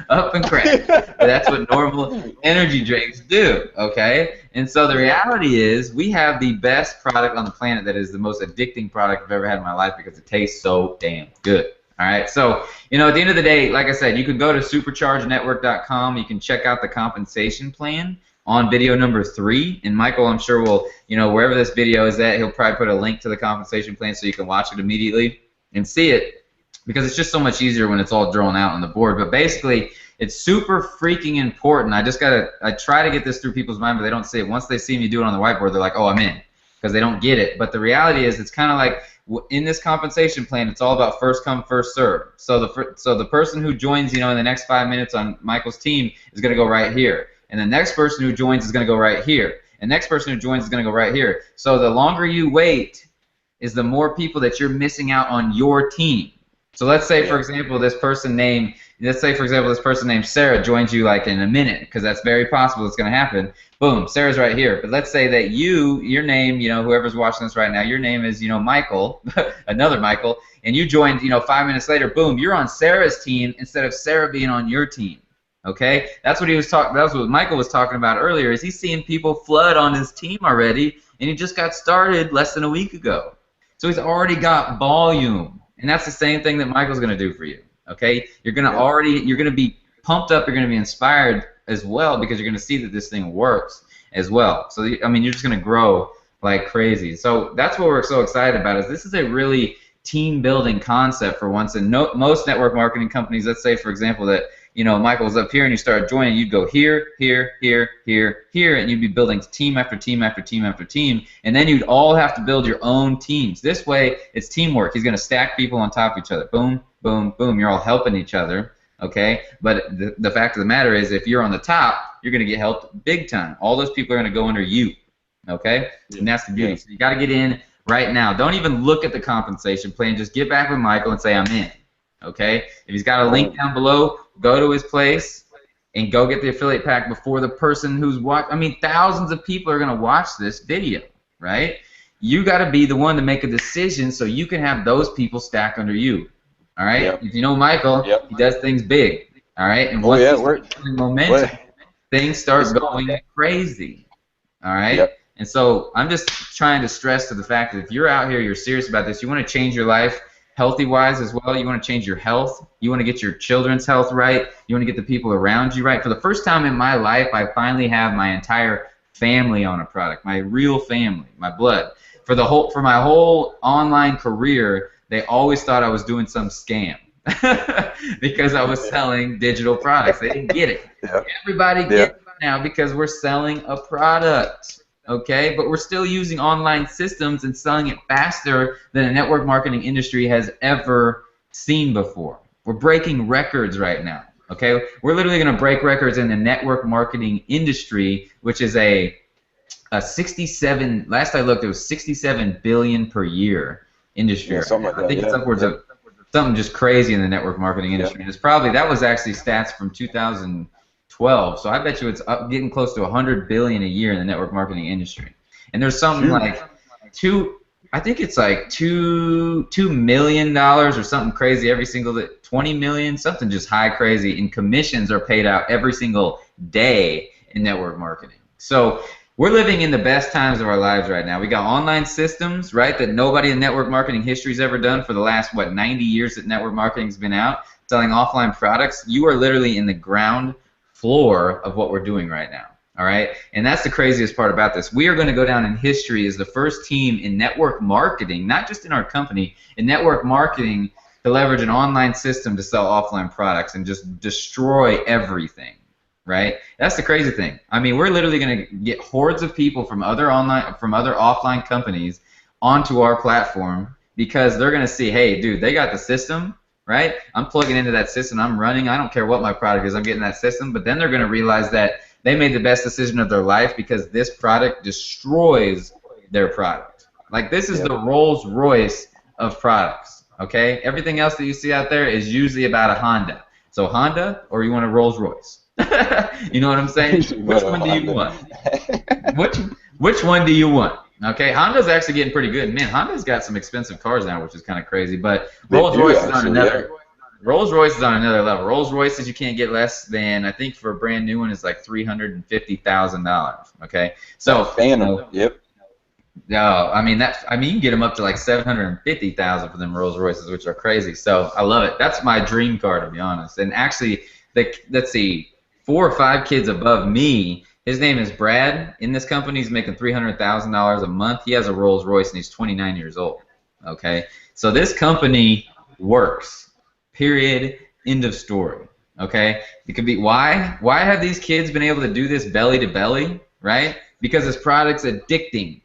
Speaker 1: Up and crash. That's what normal energy drinks do, okay? And so the reality is we have the best product on the planet that is the most addicting product I've ever had in my life because it tastes so damn good. All right, so, at the end of the day, like I said, you can go to superchargenetwork.com. You can check out the compensation plan on video number 3, and Michael, I'm sure will, wherever this video is at, he'll probably put a link to the compensation plan so you can watch it immediately and see it, because it's just so much easier when it's all drawn out on the board. But basically, it's super freaking important. I try to get this through people's mind, but they don't see it. Once they see me do it on the whiteboard, they're like, oh, I'm in, because they don't get it. But the reality is, it's kind of like, in this compensation plan, it's all about first come, first serve. So the person who joins, in the next 5 minutes on Michael's team is going to go right here. And the next person who joins is going to go right here. And the next person who joins is going to go right here. So the longer you wait is the more people that you're missing out on your team. So let's say, for example, this person named let's say, for example, this person named Sarah joins you like in a minute, because that's very possible it's going to happen. Boom, Sarah's right here. But let's say that your name, whoever's watching this right now, your name is, Michael, another Michael, and you joined, 5 minutes later, boom, you're on Sarah's team instead of Sarah being on your team. Okay, that's what he was talking. That's what Michael was talking about earlier. Is he's seeing people flood on his team already, and he just got started less than a week ago. So he's already got volume, and that's the same thing that Michael's going to do for you. Okay, you're going to be pumped up. You're going to be inspired as well, because you're going to see that this thing works as well. So I mean, you're just going to grow like crazy. So that's what we're so excited about. Is this is a really team building concept for once. And most network marketing companies, let's say for example that Michael was up here and you started joining, you'd go here, here, here, here, here, and you'd be building team after team after team after team, and then you'd all have to build your own teams. This way, it's teamwork. He's going to stack people on top of each other. Boom, boom, boom. You're all helping each other, okay? But the fact of the matter is, if you're on the top, you're going to get helped big time. All those people are going to go under you, okay? Yeah. And that's the beauty. Yeah. So you got to get in right now. Don't even look at the compensation plan. Just get back with Michael and say, I'm in, okay? If he's got a link down below, go to his place and go get the affiliate pack before the person who's watching. I mean, thousands of people are going to watch this video, right? You got to be the one to make a decision so you can have those people stack under you, all right? Yep. If you know Michael, he does things big, all right? And once he's building momentum, things start going crazy, all right? Yep. And so I'm just trying to stress to the fact that if you're out here, you're serious about this, you want to change your life, healthy-wise as well. You want to change your health. You want to get your children's health right. You want to get the people around you right. For the first time in my life, I finally have my entire family on a product, my real family, my blood. For my whole online career, they always thought I was doing some scam because I was selling digital products. They didn't get it. Yep. Everybody gets it now because we're selling a product. Okay, but we're still using online systems and selling it faster than the network marketing industry has ever seen before. We're breaking records right now. Okay, we're literally going to break records in the network marketing industry, which is a 67. Last I looked, it was 67 billion per year industry. Yeah, something like that. I think it's upwards of something just crazy in the network marketing industry. And it's probably that was actually stats from 2012. So I bet you it's getting close to 100 billion a year in the network marketing industry. And there's something like I think it's like $2 million or something crazy every single day, 20 million, something just high crazy, and commissions are paid out every single day in network marketing. So we're living in the best times of our lives right now. We got online systems, right, that nobody in network marketing history has ever done for the last 90 years that network marketing's been out selling offline products. You are literally in the ground floor of what we're doing right now, all right? And that's the craziest part about this. We are going to go down in history as the first team in network marketing, not just in our company, in network marketing to leverage an online system to sell offline products and just destroy everything, right? That's the crazy thing. I mean, we're literally going to get hordes of people from other offline companies onto our platform because they're going to see, hey, dude, they got the system, right? I'm plugging into that system. I'm running. I don't care what my product is. I'm getting that system. But then they're going to realize that they made the best decision of their life because this product destroys their product. Like, this is the Rolls Royce of products, okay? Everything else that you see out there is usually about a Honda. So Honda, or you want a Rolls Royce? You know what I'm saying? Which one do you want? Which one do you want? Okay, Honda's actually getting pretty good. Man, Honda's got some expensive cars now, which is kind of crazy. But Rolls-Royce is on another. Rolls-Royce is on another level. Rolls-Royces you can't get less than, I think for a brand new one is like $350,000. Okay, so
Speaker 2: Phantom. Yep.
Speaker 1: No, I mean you can get them up to like $750,000 for them Rolls-Royces, which are crazy. So I love it. That's my dream car, to be honest. And actually, let's see, 4 or 5 kids above me. His name is Brad. In this company, he's making $300,000 a month. He has a Rolls Royce, and he's 29 years old. Okay, so this company works. Period. End of story. Okay, it could be why have these kids been able to do this belly to belly? Right? Because this product's addicting.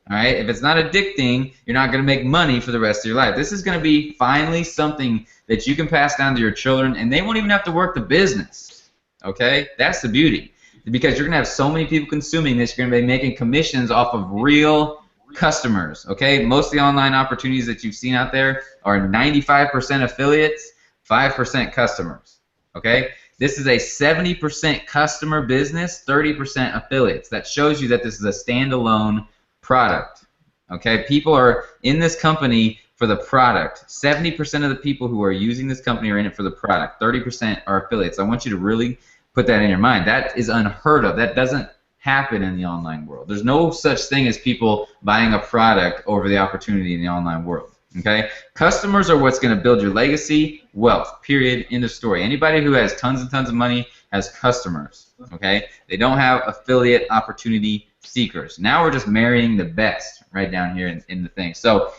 Speaker 1: All right. If it's not addicting, you're not going to make money for the rest of your life. This is going to be finally something that you can pass down to your children, and they won't even have to work the business. Okay, that's the beauty. Because you're going to have so many people consuming this, you're going to be making commissions off of real customers, okay? Most of the online opportunities that you've seen out there are 95% affiliates, 5% customers, Okay? This is a 70% customer business, 30% affiliates. That shows you that this is a standalone product. Okay? People are in this company for the product. 70% of the people who are using this company are in it for the product. 30% are affiliates. I want you to really put that in your mind. That is unheard of. That doesn't happen in the online world. There's no such thing as people buying a product over the opportunity in the online world. Okay? Customers are what's going to build your legacy, wealth, period, end of story. Anybody who has tons and tons of money has customers. Okay? They don't have affiliate opportunity seekers. Now we're just marrying the best right down here in the thing. So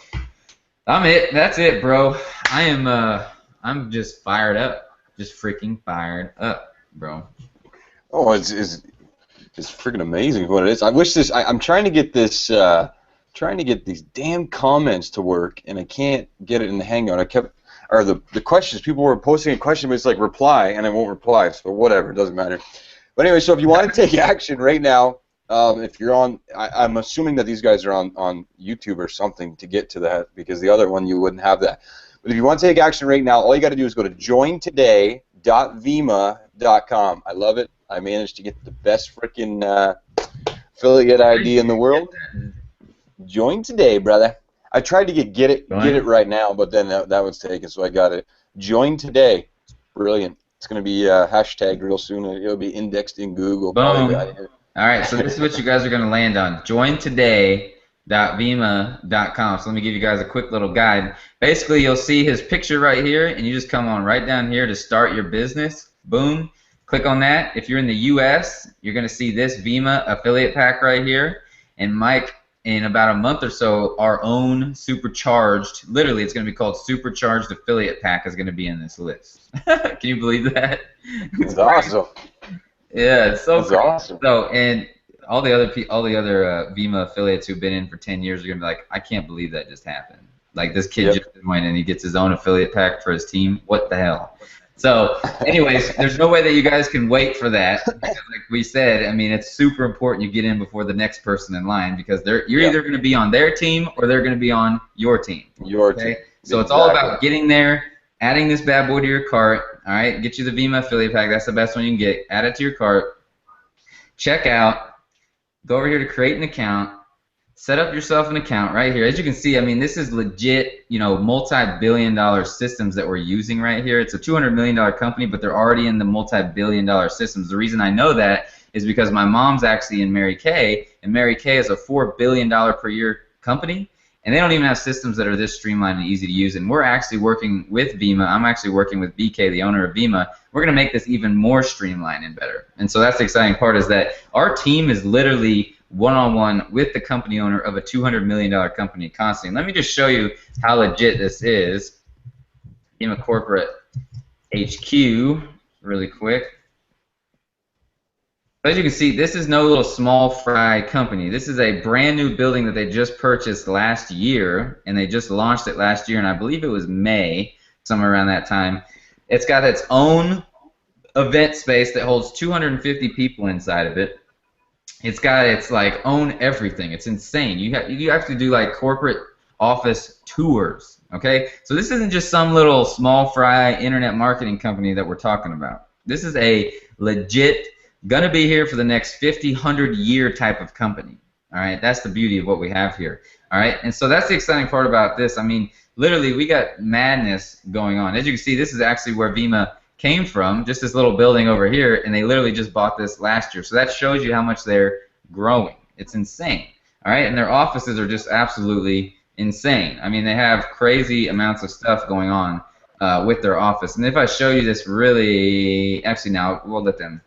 Speaker 1: that's it, bro. I'm just fired up. Just freaking fired up, bro.
Speaker 2: Oh, it's freaking amazing what it is. I wish this. I'm trying to get this. Trying to get these damn comments to work, and I can't get it in the Hangout. The questions. People were posting a question, but it's like reply, and I won't reply. So whatever, it doesn't matter. But anyway, so if you want to take action right now, if you're on, I'm assuming that these guys are on YouTube or something to get to that, because the other one you wouldn't have that. But if you want to take action right now, all you got to do is go to jointoday.vemma.com. I love it. I managed to get the best freaking affiliate ID in the world. Join today, brother. I tried to get it right now, but then that was taken, so I got it. Join today. It's brilliant. It's going to be hashtagged real soon. It'll be indexed in Google.
Speaker 1: Boom. All right, so this is what you guys are going to land on. jointoday.vemma.com. So let me give you guys a quick little guide. Basically, you'll see his picture right here, and you just come on right down here to start your business. Boom. Click on that. If you're in the U.S., you're going to see this Vemma affiliate pack right here. And Mike, in about a month or so, our own supercharged, literally it's going to be called supercharged affiliate pack, is going to be in this list. Can you believe that?
Speaker 2: It's awesome.
Speaker 1: Yeah, it's so
Speaker 2: That's awesome.
Speaker 1: So, and all the other Vemma affiliates who've been in for 10 years are going to be like, I can't believe that just happened. Like, this kid just went and he gets his own affiliate pack for his team. What the hell? So, anyways, there's no way that you guys can wait for that. Because like we said, I mean, it's super important you get in before the next person in line, because you're either going to be on their team or they're going to be on your team.
Speaker 2: Your team.
Speaker 1: So it's all about getting there, adding this bad boy to your cart. All right, get you the Vemma affiliate pack. That's the best one you can get. Add it to your cart. Check out. Go over here to create an account. Set up yourself an account right here. As you can see, I mean, this is legit, multi-billion-dollar systems that we're using right here. It's a $200 million company, but they're already in the multi-billion-dollar systems. The reason I know that is because my mom's actually in Mary Kay, and Mary Kay is a $4 billion per year company, and they don't even have systems that are this streamlined and easy to use. And we're actually working with Vemma. I'm actually working with BK, the owner of Vemma. We're going to make this even more streamlined and better. And so that's the exciting part, is that our team is literally one-on-one with the company owner of a $200 million company constantly. Let me just show you how legit this is. Vemma Corporate HQ really quick. As you can see, this is no little small fry company. This is a brand new building that they just purchased last year, and they just launched it last year, and I believe it was May, somewhere around that time. It's got its own event space that holds 250 people inside of it. It's got its like own everything. It's insane. You have to do like corporate office tours. Okay, so this isn't just some little small fry internet marketing company that we're talking about. This is a legit, gonna be here for the next 50, 100 year type of company. All right, that's the beauty of what we have here. All right, and so that's the exciting part about this. I mean, literally, we got madness going on. As you can see, this is actually where Vemma came from, just this little building over here, and they literally just bought this last year. So that shows you how much they're growing. It's insane. All right, and their offices are just absolutely insane. I mean, they have crazy amounts of stuff going on with their office. And if I show you this really, actually now we'll let them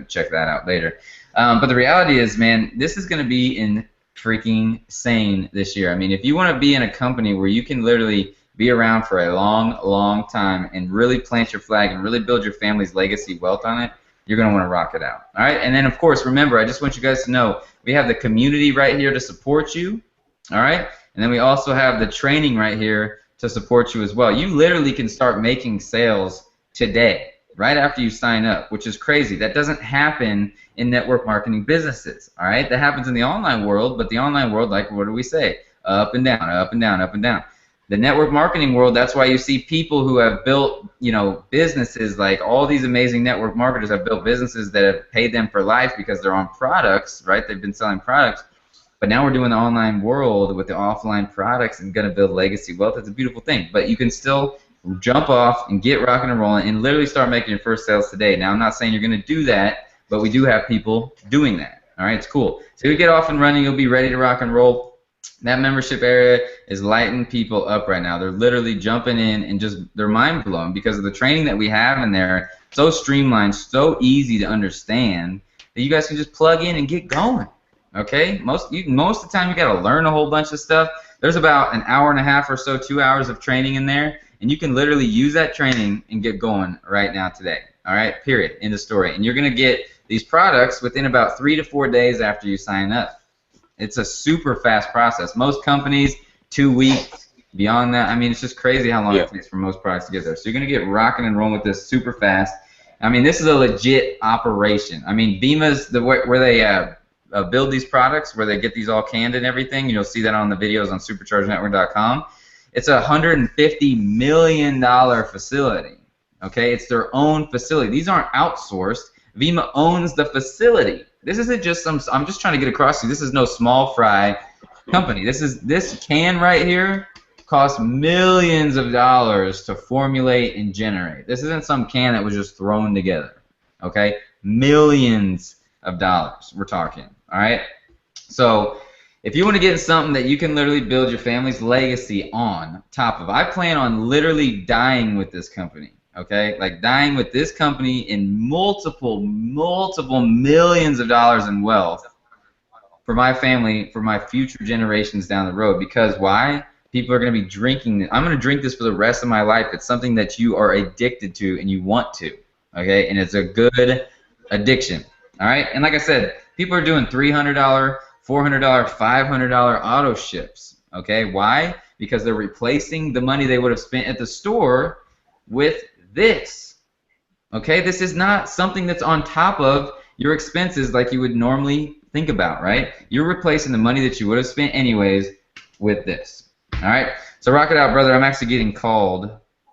Speaker 1: check that out later. But the reality is, man, this is going to be freaking insane this year. I mean, if you want to be in a company where you can literally be around for a long, long time and really plant your flag and really build your family's legacy wealth on it, you're going to want to rock it out. All right? And then, of course, remember, I just want you guys to know we have the community right here to support you. All right? And then we also have the training right here to support you as well. You literally can start making sales today, right after you sign up, which is crazy. That doesn't happen in network marketing businesses. All right? That happens in the online world, but the online world, like, what do we say? Up and down, up and down, up and down. The network marketing world, that's why you see people who have built, businesses, like all these amazing network marketers have built businesses that have paid them for life because they're on products, right? They've been selling products. But now we're doing the online world with the offline products and going to build legacy wealth. It's a beautiful thing. But you can still jump off and get rocking and rolling and literally start making your first sales today. Now, I'm not saying you're going to do that, but we do have people doing that. All right, it's cool. So you get off and running, you'll be ready to rock and roll. That membership area is lighting people up right now. They're literally jumping in and just they're mind blown because of the training that we have in there. So streamlined, so easy to understand that you guys can just plug in and get going. Okay, most of the time you got to learn a whole bunch of stuff. There's about an hour and a half or so, 2 hours of training in there, and you can literally use that training and get going right now today. All right, period, end of story. And you're going to get these products within about 3 to 4 days after you sign up. It's a super fast process. Most companies, 2 weeks. Beyond that, I mean, it's just crazy how long it takes for most products to get there. So you're going to get rocking and rolling with this super fast. I mean, this is a legit operation. I mean, Vemma's where they build these products, where they get these all canned and everything. You'll see that on the videos on superchargenetwork.com. It's a $150 million facility. Okay, it's their own facility. These aren't outsourced. Vemma owns the facility. This isn't just some. I'm just trying to get across to you. This is no small fry company. This can right here costs millions of dollars to formulate and generate. This isn't some can that was just thrown together. Okay, millions of dollars we're talking. All right, so if you want to get something that you can literally build your family's legacy on top of, I plan on literally dying with this company. Okay, like dying with this company in multiple millions of dollars in wealth for my family, for my future generations down the road. Because why? People are going to be drinking. I'm going to drink this for the rest of my life. It's something that you are addicted to and you want to. Okay, and it's a good addiction. All right, and like I said, people are doing $300, $400, $500 auto ships. Okay, why? Because they're replacing the money they would have spent at the store with this. Okay, this is not something that's on top of your expenses like you would normally think about, right? You're replacing the money that you would have spent anyways with this. All right, so rock it out, brother. I'm actually getting called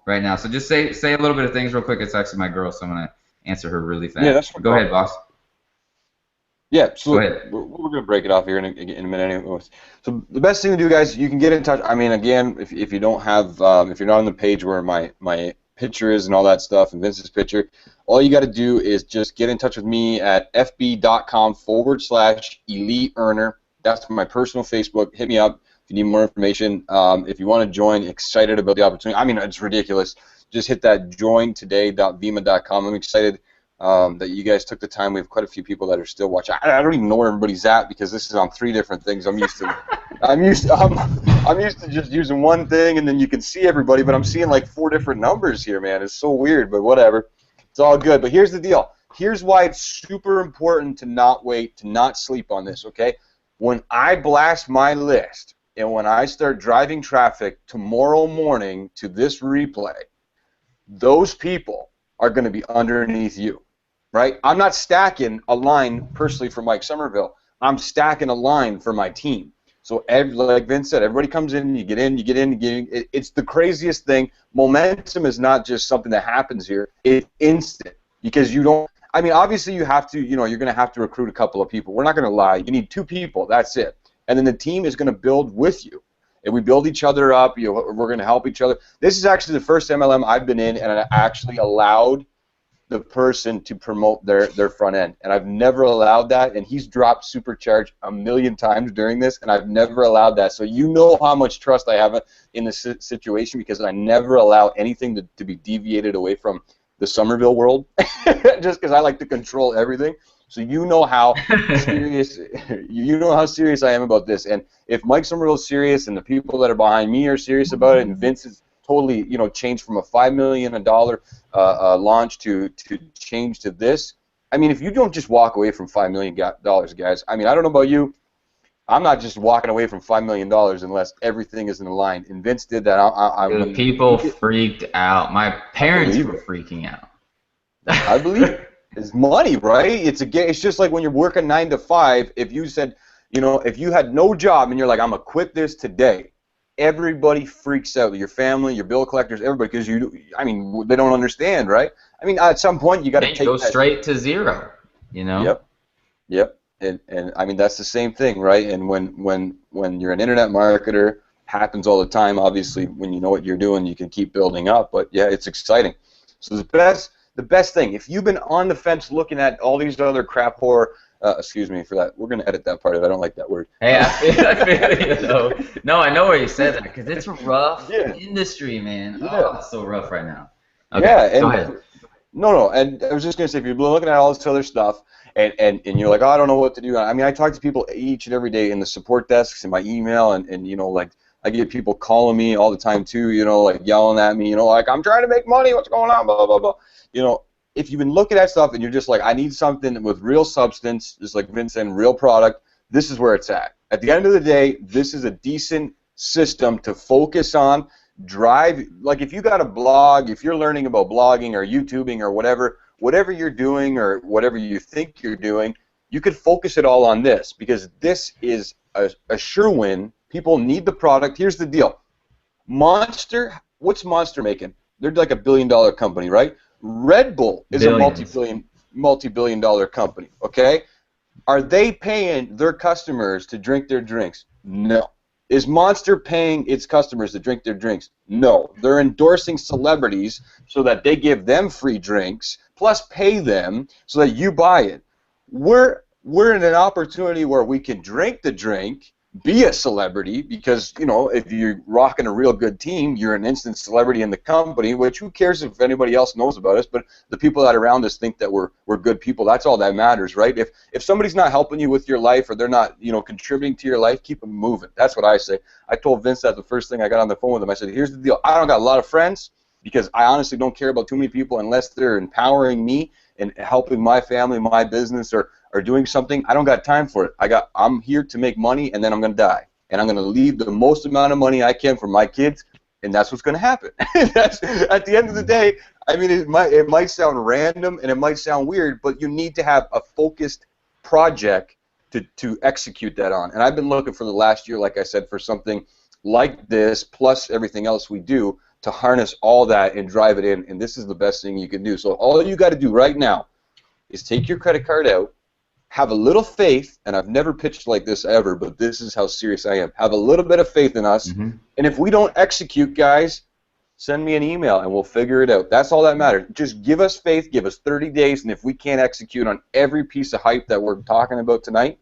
Speaker 1: right now, so just say a little bit of things real quick. It's actually my girl, so I'm gonna answer her really fast.
Speaker 2: Yeah, that's
Speaker 1: Go ahead, boss.
Speaker 2: Yeah, so we're going to break it off here in a minute anyways. So the best thing to do, guys, you can get in touch. I mean, again, if you don't have, if you're not on the page where my picture is and all that stuff, and Vince's picture, all you got to do is just get in touch with me at fb.com/elite earner. That's my personal Facebook. Hit me up if you need more information. If you want to join, excited about the opportunity. I mean, it's ridiculous. Just hit that jointoday.vemma.com. I'm excited that you guys took the time. We have quite a few people that are still watching. I don't even know where everybody's at because this is on 3 different things. I'm used to just using one thing and then you can see everybody, but I'm seeing like 4 different numbers here, man. It's so weird, but whatever. It's all good. But here's the deal. Here's why it's super important to not wait, to not sleep on this, okay? When I blast my list and when I start driving traffic tomorrow morning to this replay, those people are going to be underneath you. Right? I'm not stacking a line personally for Mike Somerville. I'm stacking a line for my team. So like Vince said, everybody comes in, you get in. It's the craziest thing. Momentum is not just something that happens here. It's instant because you don't. I mean, obviously you have to. You're going to have to recruit a couple of people. We're not going to lie. You need 2 people. That's it. And then the team is going to build with you. And we build each other up. We're going to help each other. This is actually the first MLM I've been in, and I actually allowed the person to promote their front end, and I've never allowed that, and he's dropped Supercharge a million times during this, and I've never allowed that. So you know how much trust I have in this situation because I never allow anything to be deviated away from the Somerville world just because I like to control everything. So you know how serious I am about this, and if Mike Somerville is serious and the people that are behind me are serious about it, and Vince is totally, changed from a $5 million launch to change to this. I mean, if you don't just walk away from $5 million, guys. I mean, I don't know about you. I'm not just walking away from $5 million unless everything is in line. And Vince did that.
Speaker 1: Dude, people freaked out. My parents were freaking out.
Speaker 2: I believe it. It's money, right? It's just like when you're working 9 to 5. If you said, if you had no job and you're like, I'm gonna quit this today. everybody freaks out. Your family, your bill collectors, everybody, because they don't understand, right? I mean, at some point you got to
Speaker 1: And you
Speaker 2: take
Speaker 1: go
Speaker 2: that.
Speaker 1: straight to zero, you know?
Speaker 2: Yep. And I mean, that's the same thing, right? And when you're an internet marketer, happens all the time. Obviously, when you know what you're doing, you can keep building up. But yeah, it's exciting. So the best thing, if you've been on the fence looking at all these other crap horror, excuse me for that. We're gonna edit that part of it. I don't like that word.
Speaker 1: Hey, I feel you though. No, I know where you said that because it's a rough industry, man.
Speaker 2: Yeah.
Speaker 1: Oh, it's so rough right now. Okay,
Speaker 2: Yeah,
Speaker 1: go ahead.
Speaker 2: No, and I was just gonna say, if you're looking at all this other stuff, and you're like, oh, I don't know what to do. I mean, I talk to people each and every day in the support desks, in my email, and you know, like, I get people calling me all the time too, you know, like yelling at me, you know, like, I'm trying to make money, what's going on, blah, blah, blah, blah. You know, if you've been looking at stuff and you're just like, I need something with real substance, just like Vince said, real product, this is where it's at. At the end of the day, this is a decent system to focus on, drive, like if you got a blog, if you're learning about blogging or YouTubing or whatever you're doing or whatever you think you're doing, you could focus it all on this because this is a sure win. People need the product. Here's the deal. Monster, what's Monster making? They're like $1 billion company, right? Red Bull is
Speaker 1: Billions.
Speaker 2: a multi-billion dollar company, okay? Are they paying their customers to drink their drinks? No. Is Monster paying its customers to drink their drinks? No. They're endorsing celebrities so that they give them free drinks, plus pay them so that you buy it. We're in an opportunity where we can drink the drink, be a celebrity, because, you know, if you're rocking a real good team, you're an instant celebrity in the company, which who cares if anybody else knows about us, but the people that are around us think that we're good people. That's all that matters, right? If somebody's not helping you with your life or they're not, you know, contributing to your life, keep them moving. That's what I say. I told Vince that the first thing I got on the phone with him. I said, here's the deal. I don't got a lot of friends because I honestly don't care about too many people unless they're empowering me and helping my family, my business, or doing something. I don't got time for it. I'm here to make money, and then I'm going to die. And I'm going to leave the most amount of money I can for my kids, and that's what's going to happen. That's, at the end of the day, I mean, it might sound random, and it might sound weird, but you need to have a focused project to execute that on. And I've been looking for the last year, like I said, for something like this, plus everything else we do, to harness all that and drive it in, and this is the best thing you can do. So all you got to do right now is take your credit card out, have a little faith, and I've never pitched like this ever, but this is how serious I am. Have a little bit of faith in us, and if we don't execute, guys, send me an email, and we'll figure it out. That's all that matters. Just give us faith, give us 30 days, and if we can't execute on every piece of hype that we're talking about tonight,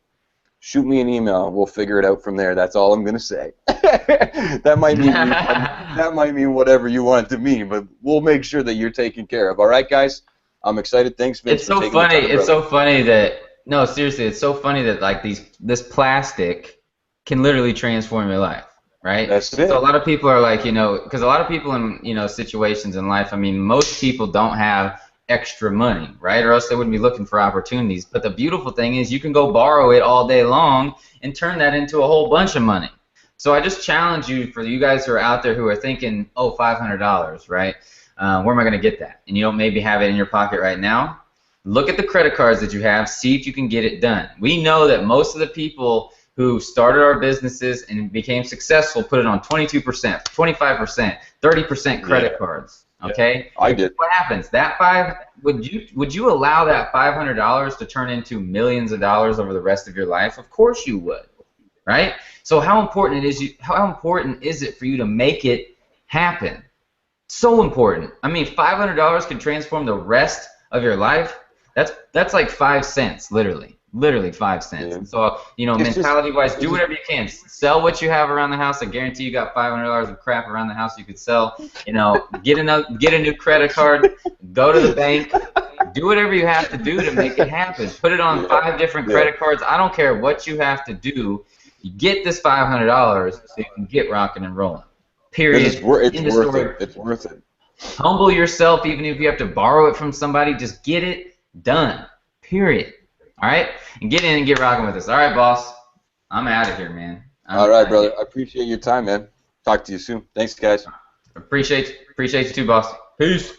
Speaker 2: shoot me an email, and we'll figure it out from there. That's all I'm going to say. that might mean whatever you want it to mean, but we'll make sure that you're taken care of. All right, guys? I'm excited. Thanks, Vince.
Speaker 1: It's so funny. It's so funny that no, seriously, it's so funny that like this plastic can literally transform your life, right?
Speaker 2: That's it.
Speaker 1: So a lot of people are like, you know, because a lot of people in, you know, situations in life, I mean, most people don't have extra money, right? Or else they wouldn't be looking for opportunities. But the beautiful thing is you can go borrow it all day long and turn that into a whole bunch of money. So I just challenge you, for you guys who are out there who are thinking, oh, $500, right? Where am I going to get that? And you don't maybe have it in your pocket right now. Look at the credit cards that you have. See if you can get it done. We know that most of the people who started our businesses and became successful put it on 22%, 25%, 30% credit cards. Okay,
Speaker 2: I did.
Speaker 1: What happens? Would you allow that $500 to turn into millions of dollars over the rest of your life? Of course you would, right? So how important is it for you to make it happen? So important. I mean, $500 can transform the rest of your life. That's like 5 cents, literally 5 cents.
Speaker 2: Yeah.
Speaker 1: And so, you know, mentality-wise, do whatever you can. Sell what you have around the house. I guarantee you got $500 of crap around the house you could sell. You know, get a new credit card. Go to the bank. Do whatever you have to do to make it happen. Put it on 5 different credit cards. I don't care what you have to do. You get this $500 so you can get rocking and rolling. Period.
Speaker 2: It's worth it. It's worth it.
Speaker 1: Humble yourself, even if you have to borrow it from somebody. Just get it done. Period. All right? And get in and get rocking with us. All right, boss. I'm out of here, man.
Speaker 2: All right, brother. I appreciate your time, man. Talk to you soon. Thanks, guys.
Speaker 1: Appreciate you too, boss. Peace.